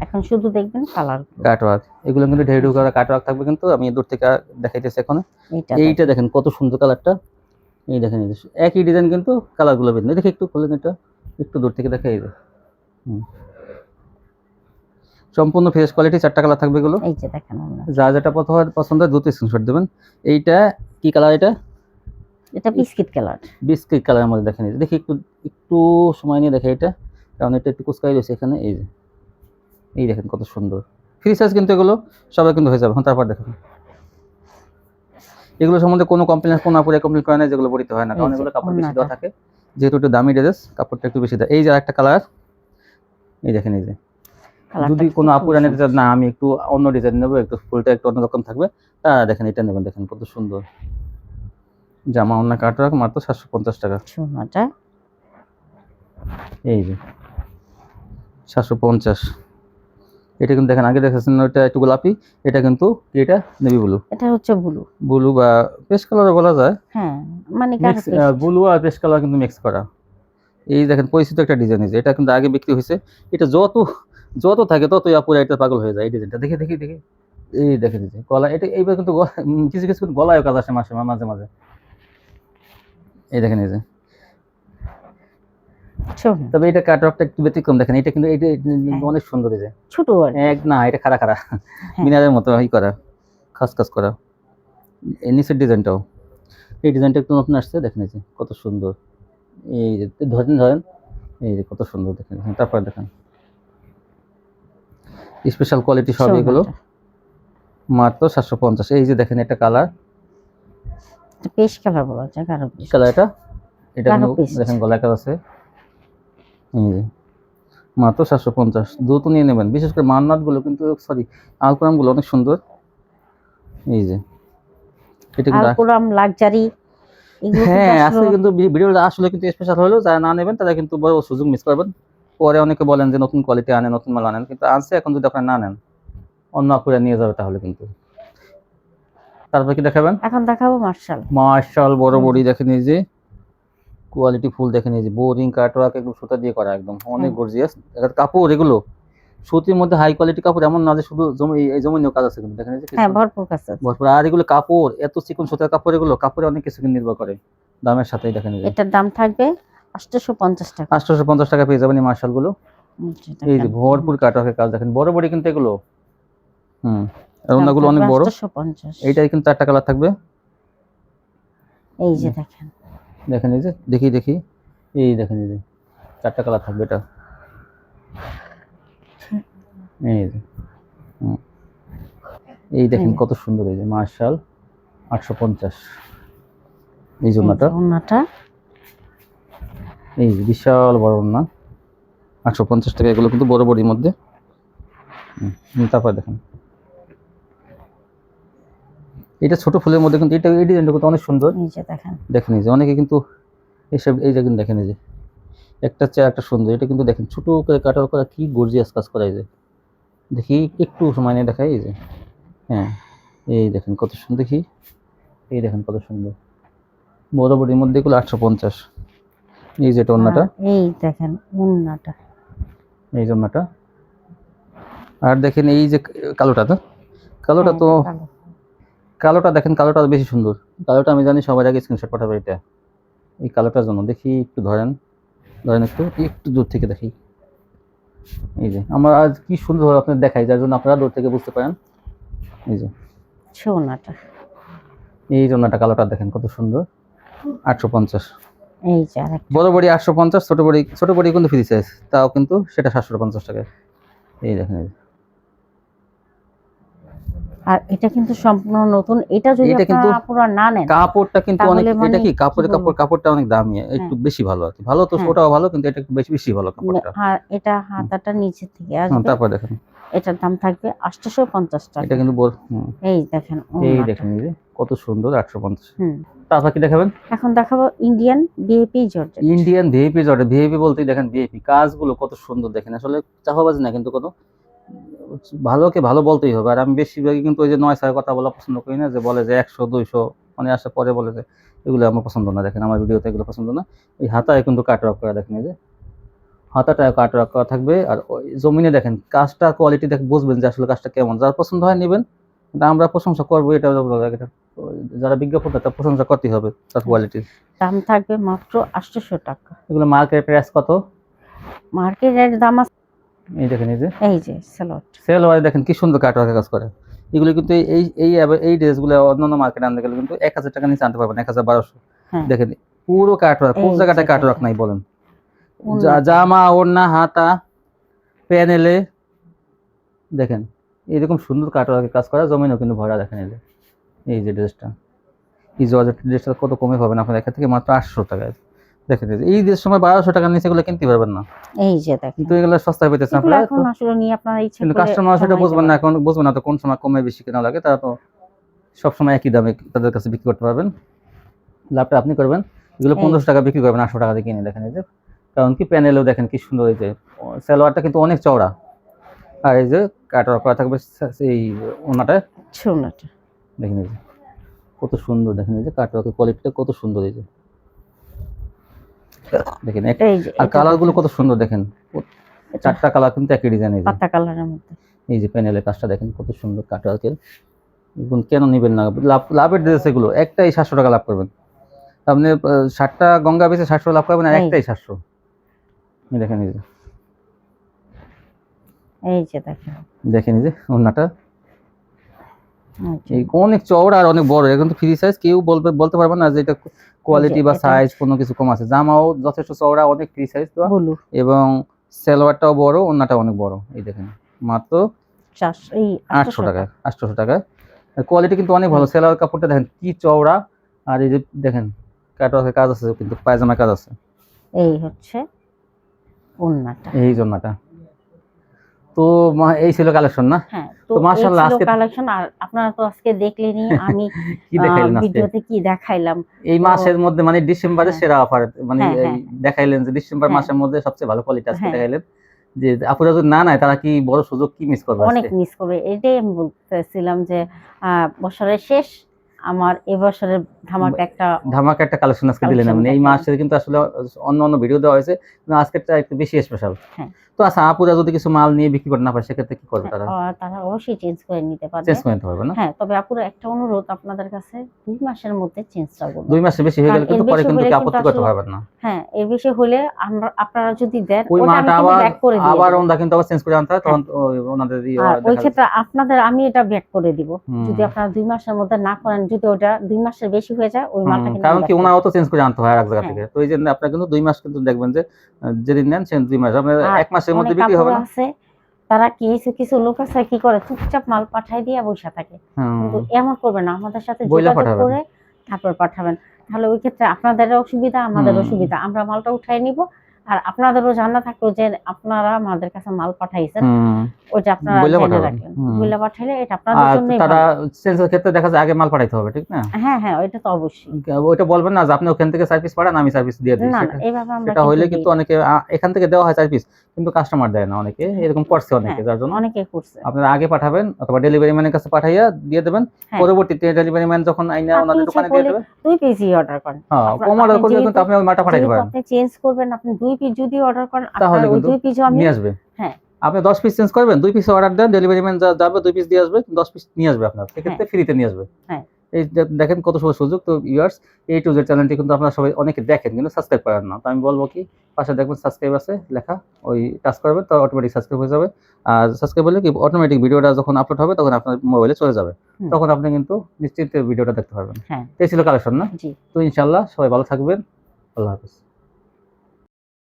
এখন শুধু দেখবেন কালার কাটওয়ার্ক, এগুলো কিন্তু ঢেউ করা কাটওয়ার্ক থাকবে। কিন্তু আমি দূর থেকে দেখাইতেছি এখন। এইটা দেখেন কত সুন্দর কালারটা। এই দেখেন এই যে একই ডিজাইন কিন্তু কালারগুলো ভিন্ন। দেখে একটু খুলেন, এটা একটু দূর থেকে দেখাই যায়। সম্পূর্ণ ফ্রেশ কোয়ালিটি, 4টা কালার থাকবে এগুলো। এই যে দেখেন যা যেটা পছন্দ হয় দ্রুত স্ক্রিনশট দেবেন। এইটা কি কালার, এটা বিস্কিট কালারের মধ্যে। দেখেন এই যে দেখি একটু সময় নিয়ে দেখে এটা, কারণ এটা একটু কুচকাই রয়েছে এখানে। এই যে এই দেখেন কত সুন্দর ফ্রি সাইজ, কিন্তু এগুলো সবাই কিন্তু হয়ে যাবে। তারপর দেখেন এগুলো সম্বন্ধে কোনো কমপ্লেন করে না, যেগুলো বলিতে হয় না, কারণ এগুলো কাপড় বেশি দেওয়া থাকে, যেহেতু একটু দামি ড্রেস কাপড়টা একটু বেশি দেয়। এই যে একটা কালার, এই দেখেন এই যে কালারটা যদি কিন্তু কোনো খুব আপুরা নিতে চান, সুন্দর। না আমি একটু অন্য ডিজাইন নেবো, একটু ফুলটা একটু অন্যরকম থাকবে, দেখেন এটা নেবেন, দেখেন কত সুন্দর জামা অন্য কাটওয়ার্ক, মাত্র 750 টাকা। সোনাটা এই যে 750। এটা কিন্তু দেখেন আগে দেখেছেন ওটা একটু গোলাপি, এটা কিন্তু এটা নেভি ব্লু, এটা হচ্ছে ব্লু। ব্লু বা পেস্ট কালারও বলা যায়, হ্যাঁ, মানে মিক্স, গাঢ় পেস্ট। ব্লু আর পেস্ট কালার কিন্তু মিক্স করা। এই দেখেন পরিচিত একটা ডিজাইন, এটা কিন্তু আগে বিক্রি হয়েছে। এটা যত যত থাকে ততই আপুরা এটা পাগল হয়ে যায়। এই ডিজাইনটা দেখে দেখে দেখে, এই দেখে দিচ্ছে গলা, এটা এইবার কিন্তু কিছু কিছু কিন্তু গলায়ও কাজ আসে মাসে মাঝে মাঝে। এই দেখেন এই যে, সোনা তবে এটা কাটওয়ার্কটা একটু ব্যতিক্রম, দেখেন এটা কিন্তু এটা হ্যাঁ। অনেক সুন্দর। এই যে ছোট আর কি। এক না, এটা খাড়া খাড়া হ্যাঁ। মিনারের মতো ই করা, খাস খাস করা। এই নিচের ডিজাইনটাও, এই ডিজাইনটা একটু নতুন আসছে, দেখেন এই যে কত সুন্দর। এই যে ধরেন ধরেন, এই যে কত সুন্দর দেখেন। তারপর দেখেন স্পেশাল কোয়ালিটি সব এগুলো, সোনাটা মাত্র 750। এই যে দেখেন একটা কালার, পেস্ট কালার বলা যায়, গাঢ় পেস্ট। কালার এটা গাঢ় কিন্তু পেস্ট। দেখেন গলায় কাজ আছে। এই যে মাত্র 750, দ্রুত নিয়ে নেবেন। বিশেষ করে মান্নাত গুলো কিন্তু, সরি আলকোরাম গুলো অনেক সুন্দর। এই যে এটা কিন্তু আলকুরাম লাক্সারি এগুলো কিন্তু হ্যাঁ আসলে আজকে কিন্তু ভিডিওটা আসলে কিন্তু স্পেশাল হলো, যারা না নেবেন তারা কিন্তু বড় সুযোগ মিস করবেন। পরে অনেকে বলেন যে নতুন কোয়ালিটি আনেন, নতুন মাল আনেন, কিন্তু আনছে এখন যদি আপনারা না নেন অন্য আপুরা নিয়ে যাবে তাহলে কিন্তু। তারপর কি দেখাবেন? এখন দেখাবো মার্শাল। মার্শাল বড় বড়ি দেখেন, এই যে কোয়ালিটি ফুল দেখেন, এই যে বোরিং কাটওয়ার্ক একদম সুতা দিয়ে করা, একদম অনেক গর্জিয়াস। এটা কাপড় এগুলো সুতির মধ্যে হাই কোয়ালিটি কাপড়, এমন না যে শুধু এই জমিনেও কাজ আছে কিন্তু, দেখেন এই যে হ্যাঁ, ভরপুর কাজ আছে। ভরপুর। আর এগুলো কাপড় এত চিকন সুতার কাপড়, এগুলো কাপড়ে অনেক কিছু কিন্তু নির্ভর করে দামের সাথেই। দেখেন এই যে এটার দাম থাকবে 850 টাকা। 850 টাকা পেয়ে যাবেন এই মার্শাল গুলো। এই যে ভরপুর কাটওয়ার্কের কাজ দেখেন, বড় বড় কিন্তু এগুলো। আর ওনাগুলো অনেক বড়। 850। এইটাই কিন্তু 4টা কালার থাকবে। এই যে দেখেন, দেখেন এই যে দেখি দেখি, এই দেখেন এই যে 4টা কালার থাকবে এটা। এই যে এই দেখেন কত সুন্দর, এই যে মার্শাল 850। এই জন্যটা, ওন্নাটা এই যে বিশাল বড় ওন্না, 850 টাকা। এগুলো কিন্তু বড় বড়ির মধ্যে। তারপর দেখেন এটা ছোট ফুলের মধ্যে, কিন্তু এটা এই ডিজাইনটা কিন্তু অনেক সুন্দর। এই যে দেখেন, দেখেন এই যে অনেকে কিন্তু এইসব, এই যে কিন্তু দেখেন এই যে একটা চেয়ে একটা সুন্দর। এটা কিন্তু দেখেন ছোট করে কাটার করা, কি গর্জিয়াস কাজ করা। এই যে দেখি একটু সময় নিয়ে দেখাই, এই যে হ্যাঁ এই দেখেন কত সুন্দর, দেখি এই দেখেন কত সুন্দর বড় বড়ির মধ্যে। এগুলো 850। এই যে এটা ওন্নাটা, এই দেখেন ওন্নাটা, এই যে ওন্নাটা। আর দেখেন এই যে কালোটা, তো কালোটা তো কালো। কালোটা দেখেন, কালোটা বেশি সুন্দর। কালোটা আমি জানি সবার আগে স্ক্রিনশট পাঠাবে এটা, এই কালোটার জন্য। দেখি একটু ধরেন ধরেন, একটু একটু দূর থেকে দেখি। এই যে আমার আজ কি সুন্দর আপনাদের দেখাই, যার জন্য আপনারা দূর থেকে বুঝতে পারেন। এই যে সোনাটা, এই জন্যটা কালোটা দেখেন কত সুন্দর, 850। এই যে আরেকটা। বড় বড়ি 850, ছোট বড়ি কিন্তু ফ্রি সাইজ, তাও কিন্তু সেটা 750 টাকা। এই দেখেন এই যে। আর এটা কিন্তু সম্পূর্ণ নতুন। এটা যদি এটা কিন্তু আপনারা পুরো না নেন, কাপড়টা কিন্তু অনেক, তাহলে এটা মানে কি কি কাপড়ের বলবো? কাপড়টা অনেক দামি, একটু বেশি ভালো আর কি। ভালো তো হ্যাঁ। ওটাও ভালো, কিন্তু এটা একটু বেশি বেশি ভালো কাপড়টা। আর এটা হাতাটা নিচে থেকে আসবে। তারপর দেখেন এটার দাম থাকবে 850 টাকা। এটা কিন্তু এই দেখেন এই ওন্নাটা। দেখেন এই যে কত সুন্দর, 850। হুম। তারপর কি দেখাবেন? এখন দেখাবো Indian VIP georgette. Indian VIP georgette. VIP বলতেই দেখেন ভিআইপি কাজগুলো কত সুন্দর দেখেন। আসলে চাপাবাজি না, কিন্তু কোনো ভালোকে ভালো বলতেই হবে। আর আমি বেশিরভাগই কিন্তু ওই যে 9-6 কথা বলা পছন্দ করি না, যে বলে যে 100-200 মানে আসার পরে বলে যে, এগুলো আমার পছন্দ না। দেখেন আমার ভিডিওতে এগুলো পছন্দ না। এই হাতায় কিন্তু কাটওয়ার্ক করা, দেখেন এই যে হাতাটা কাটওয়ার্ক করা থাকবে। আর ওই জমিনে দেখেন কাজটা কোয়ালিটি দেখে বুঝবেন যে আসলে কাজটা কেমন। যার পছন্দ হয় নেবেন, কিন্তু আমরা প্রশংসা করবো, এটা যারা বিজ্ঞাপন দেয় তার প্রশংসা করতেই হবে তার কোয়ালিটির। দাম থাকবে মাত্র 800 টাকা। এগুলো মার্কেট প্রাইস কত? মার্কেটের দাম আছে, এই দেখেন এই যে এই যে স্যালোট। সেলওয়ার দেখেন কি সুন্দর কাটওয়ার্কের কাজ করে। এগুলো কিন্তু এই ড্রেসগুলো অন্যান্য মার্কেটে আনতে গেলে কিন্তু 1000 টাকা নিচে আনতে পারবেন, 1200। হ্যাঁ। দেখেন পুরো কাটওয়ার্ক, কোন এই জায়গাটা যে কাটওয়ার্ক দেখেন। নাই বলেন? ওন্নাটা। জামা ওড়না হাতা প্যানেলে দেখেন এরকম সুন্দর কাটওয়ার্কের কাজ করা, জমিনও কিন্তু ভরা। দেখেন এই যে ড্রেসটা, এই জর্জেট ড্রেসটা কত কমে পাবেন আপনার এখান থেকে, মাত্র 800 টাকায়। দেখেন এই যে সময় 1200 টাকার নিচে এগুলো কিনতে পারবেন না, এই যে দেখেন কিন্তু এগুলো সস্তায় পেতেছেন এগুলো আপনারা। এখন আসলে নিয়ে আপনারা ইচ্ছা কিন্তু করে কাস্টমার সেটা জমাইতে বুঝবেন না, পারেন। এখন বুঝবেন না তো কোন সময় কমে বেশি কেনা লাগে, তারা তো সবসময় একই দামে তাদের কাছে বিক্রি করতে পারবেন। লাভটা আপনি করবেন। এগুলো এই 1500 টাকা বিক্রি করবেন 800 টাকা দিয়ে কিনে, দেখেন এই যে, কারণ কি প্যানেলেও দেখেন কি সুন্দর, এই যে সালোয়ারটা কিন্তু অনেক চওড়া, আর এই যে কাটার করা থাকবে এই ওনাটা, শোনাটা দেখেন এই যে কত সুন্দর, দেখেন এই যে কাটার কোয়ালিটিটা কত সুন্দর, এই যে দেখেন এই যে আর এটা কালার গুলো দেখেন, কত সুন্দর, দেখেন এটা 4টা কালার কিন্তু একই ডিজাইন। এই যে পাতা কালারের মধ্যে এই যে প্যানেলের কাজটা দেখেন কত সুন্দর কাটওয়ার্কের, এগুলো কেন নিবেন না? লাভের ড্রেস এগুলো, একটাই 700 টাকা লাভ করবেন আপনি। 60টা গঙ্গা বেচে 700 লাভ করবেন, আর এই একটাই 700। এই দেখেন এই যে, এই যে দেখেন দেখেন এই যে ওড়নাটা, এই যে, এই অনেক চওড়া আর অনেক বড়, এখন তো ফ্রি সাইজ, কেউ বলতে পারবে না যে এটা কোয়ালিটি বা এটা সাইজ কোনো কিছু কম আছে। জামাও যথেষ্ট চওড়া, অনেক ফ্রি সাইজ দেওয়া, ব্লু এবং সালোয়ারটাও বড়, ওড়নাটাও অনেক বড়। এই দেখেন মাত্র 400 এই 800 টাকা, 800 টাকা। কোয়ালিটি কিন্তু অনেক ভালো, সালোয়ার কাপড়টা দেখেন কি চওড়া, আর এই যে দেখেন কাটওয়ার্কের কাজ আছে, কিন্তু পায়জামার কাজ আছে, এই হচ্ছে ওড়নাটা। এই জন্যটা। তো এই ছিল কালেকশন না? হ্যাঁ, তো মাশাআল্লাহ আজকে কালেকশন। আর আপনারা তো আজকে দেখলেনই আমি কি দেখাইলেন আজকে ভিডিওতে কি দেখাইলাম। এই তো মাসের মধ্যে, মানে ডিসেম্বরের হ্যাঁ, সেরা অফার, মানে হ্যাঁ, এই হ্যাঁ, দেখাইলেন যে ডিসেম্বর হ্যাঁ, মাসের মধ্যে সবচেয়ে ভালো কোয়ালিটি আজকে হ্যাঁ, দেখাইলেন, যে আপুরা যদি না নেয় তারা কি বড় সুযোগ কি মিস করবে অনেক আজকে। মিস করবে। এটাই আমি বলতেছিলাম যে বছরের শেষ আমার এবছরের ধামাকা একটা ধামাকা একটা কালেকশন আজকে দিলেন, কালেকশন মানে এই দেখালাম। মাসে কিন্তু আসলে অন্য অন্য ভিডিও দেওয়া হয়েছে, কিন্তু আজকেরটা একটু বেশি স্পেশাল। হ্যাঁ। তো আচ্ছা, আপুরা যদি কিছু মাল নিয়ে বিক্রি করতে না পারে সেক্ষেত্রে কি করবে তারা? তারা অবশ্যই চেঞ্জ করে নিতে পারবে। চেঞ্জ করে নিতে পারবে না? হ্যাঁ, তবে আপুরা একটা অনুরোধ আপনাদের কাছে, 2 মাসের মধ্যে চেঞ্জটা করবেন। 2 মাসের বেশি হয়ে গেলে কারণ কিন্তু এর পরে বেশি কিন্তু হলে কি কিন্তু আপত্তি করতে আসলে পারবেন না। হ্যাঁ, এর বেশি হলে আপনারা যদি দেন ওই ওটা আমি মালটা কিন্তু আবার ব্যাক করে দিয়ে আবার দেব। ওন্দা কিন্তু আবার চেঞ্জ করে আনতে হয়, তখন ওনাদের আর ওই দেখা ক্ষেত্রে আপনাদের আমি এটা ব্যাক করে দিব। হুম। যদি আপনারা 2 মাসের মধ্যে না করেন, যদি ওটা 2 মাসের বেশি হয়ে যায়, ওই মালটা কিন্তু কারণ আমি কি back করে ওনাও দিব। তো চেঞ্জ করে আনতে হয় এক জায়গা হ্যাঁ। থেকে, তো এই জন্য আপনার কিন্তু 2 মাস কিন্তু দেখবেন যে যেদিন নেন সেদিন 2 মাস, আপনার আর 1 মাসের মধ্যে অনেক বিক্রি হবে আপুরা না। আছে, তারা কিছু লোক আছে কি করে, চুপচাপ মাল পাঠায় দিয়ে বসে থাকে। কিন্তু এমন করবেন না, আমাদের সাথে বইলা যোগাযোগ পাঠাবেন। করে তারপর পাঠাবেন। তাহলে ওই ক্ষেত্রে আপনাদেরও অসুবিধা, আমাদেরও সুবিধা। আমরা মালটা উঠাই নিব, আর আপনাদেরও জানা থাকলো যে আপনারা আমাদের কাছে মাল পাঠাইছেন, ওইটা আপনারা বইলা জেনে পাঠাবেন। রাখলেন। বইলা পাঠাইলে এটা আপনাদের আর জন্যই তারা ভালো। চেঞ্জের ক্ষেত্রে দেখা যায় আগে মাল পাঠাইতে হবে, ঠিক না? হ্যাঁ, হ্যাঁ, ওইটা তো অবশ্যই। ওইটা বলবেন না যে আপনি ওখান থেকে সার্ভিস পাঠান, আমি সার্ভিস দিয়ে দিই, না, না, সেটা এইভাবে আমরা সেটা কিন্তু হইলে দেই কিন্তু না। অনেকে এখান থেকে দেওয়া হয় সার্ভিস, কিন্তু কাস্টমার দেয় না, অনেকে এরকম করছে অনেকে, হ্যাঁ, যার জন্য অনেকেই করছে। আপনারা আগে পাঠাবেন অথবা ডেলিভারি ম্যানের কাছে পাঠাইয়া দিয়ে দেবেন, হ্যাঁ। পরবর্তীতে ডেলিভারি ম্যান যখন আইনা আপনি ওনাদের ইচ্ছা দোকানে দিয়ে করলে দেবে। 2 পিসই অর্ডার করেন। হ্যাঁ, আপনার কম অর্ডার আপনি করলে যেহেতু কিন্তু আপনি ওই মালটা পাঠাইতে যেহেতু পারেন, আপনি চেঞ্জ করবেন, আপনি 2 পিস যদি অর্ডার করেন, আপনার তাহলে ওই কিন্তু 2 পিসও আমি নিয়ে আসবে। হ্যাঁ, আপনি 10 পিস চেঞ্জ করবেন, 2 পিস অর্ডার দেন, ডেলিভারি ম্যান যাবে 2 পিস দিয়ে আসবে, 10 পিস নিয়ে আসবে আপনার, সেক্ষেত্রে ফ্রিতে নিয়ে আসবে। হ্যাঁ। এই দেখেন কত সুন্দর সুযোগ। তো ভিউয়ার্স, A to Z চ্যানেলটি কিন্তু আপনারা সবাই অনেকে দেখেন কিন্তু সাবস্ক্রাইব করেন না, তো আমি বলবো কি পাশে দেখবেন সাবস্ক্রাইব আছে লেখা, ওই টাচ করবেন তো অটোমেটিক সাবস্ক্রাইব হয়ে যাবে। আর সাবস্ক্রাইব হলে কি অটোমেটিক ভিডিওটা যখন আপলোড হবে তখন আপনার মোবাইলে চলে যাবে, তখন আপনি কিন্তু নিশ্চিন্তে ভিডিওটা দেখতে পারবেন। হ্যাঁ। এই ছিল কালেকশন না? জি। তো ইনশাআল্লাহ সবাই ভালো থাকবেন, আল্লাহ হাফেজ।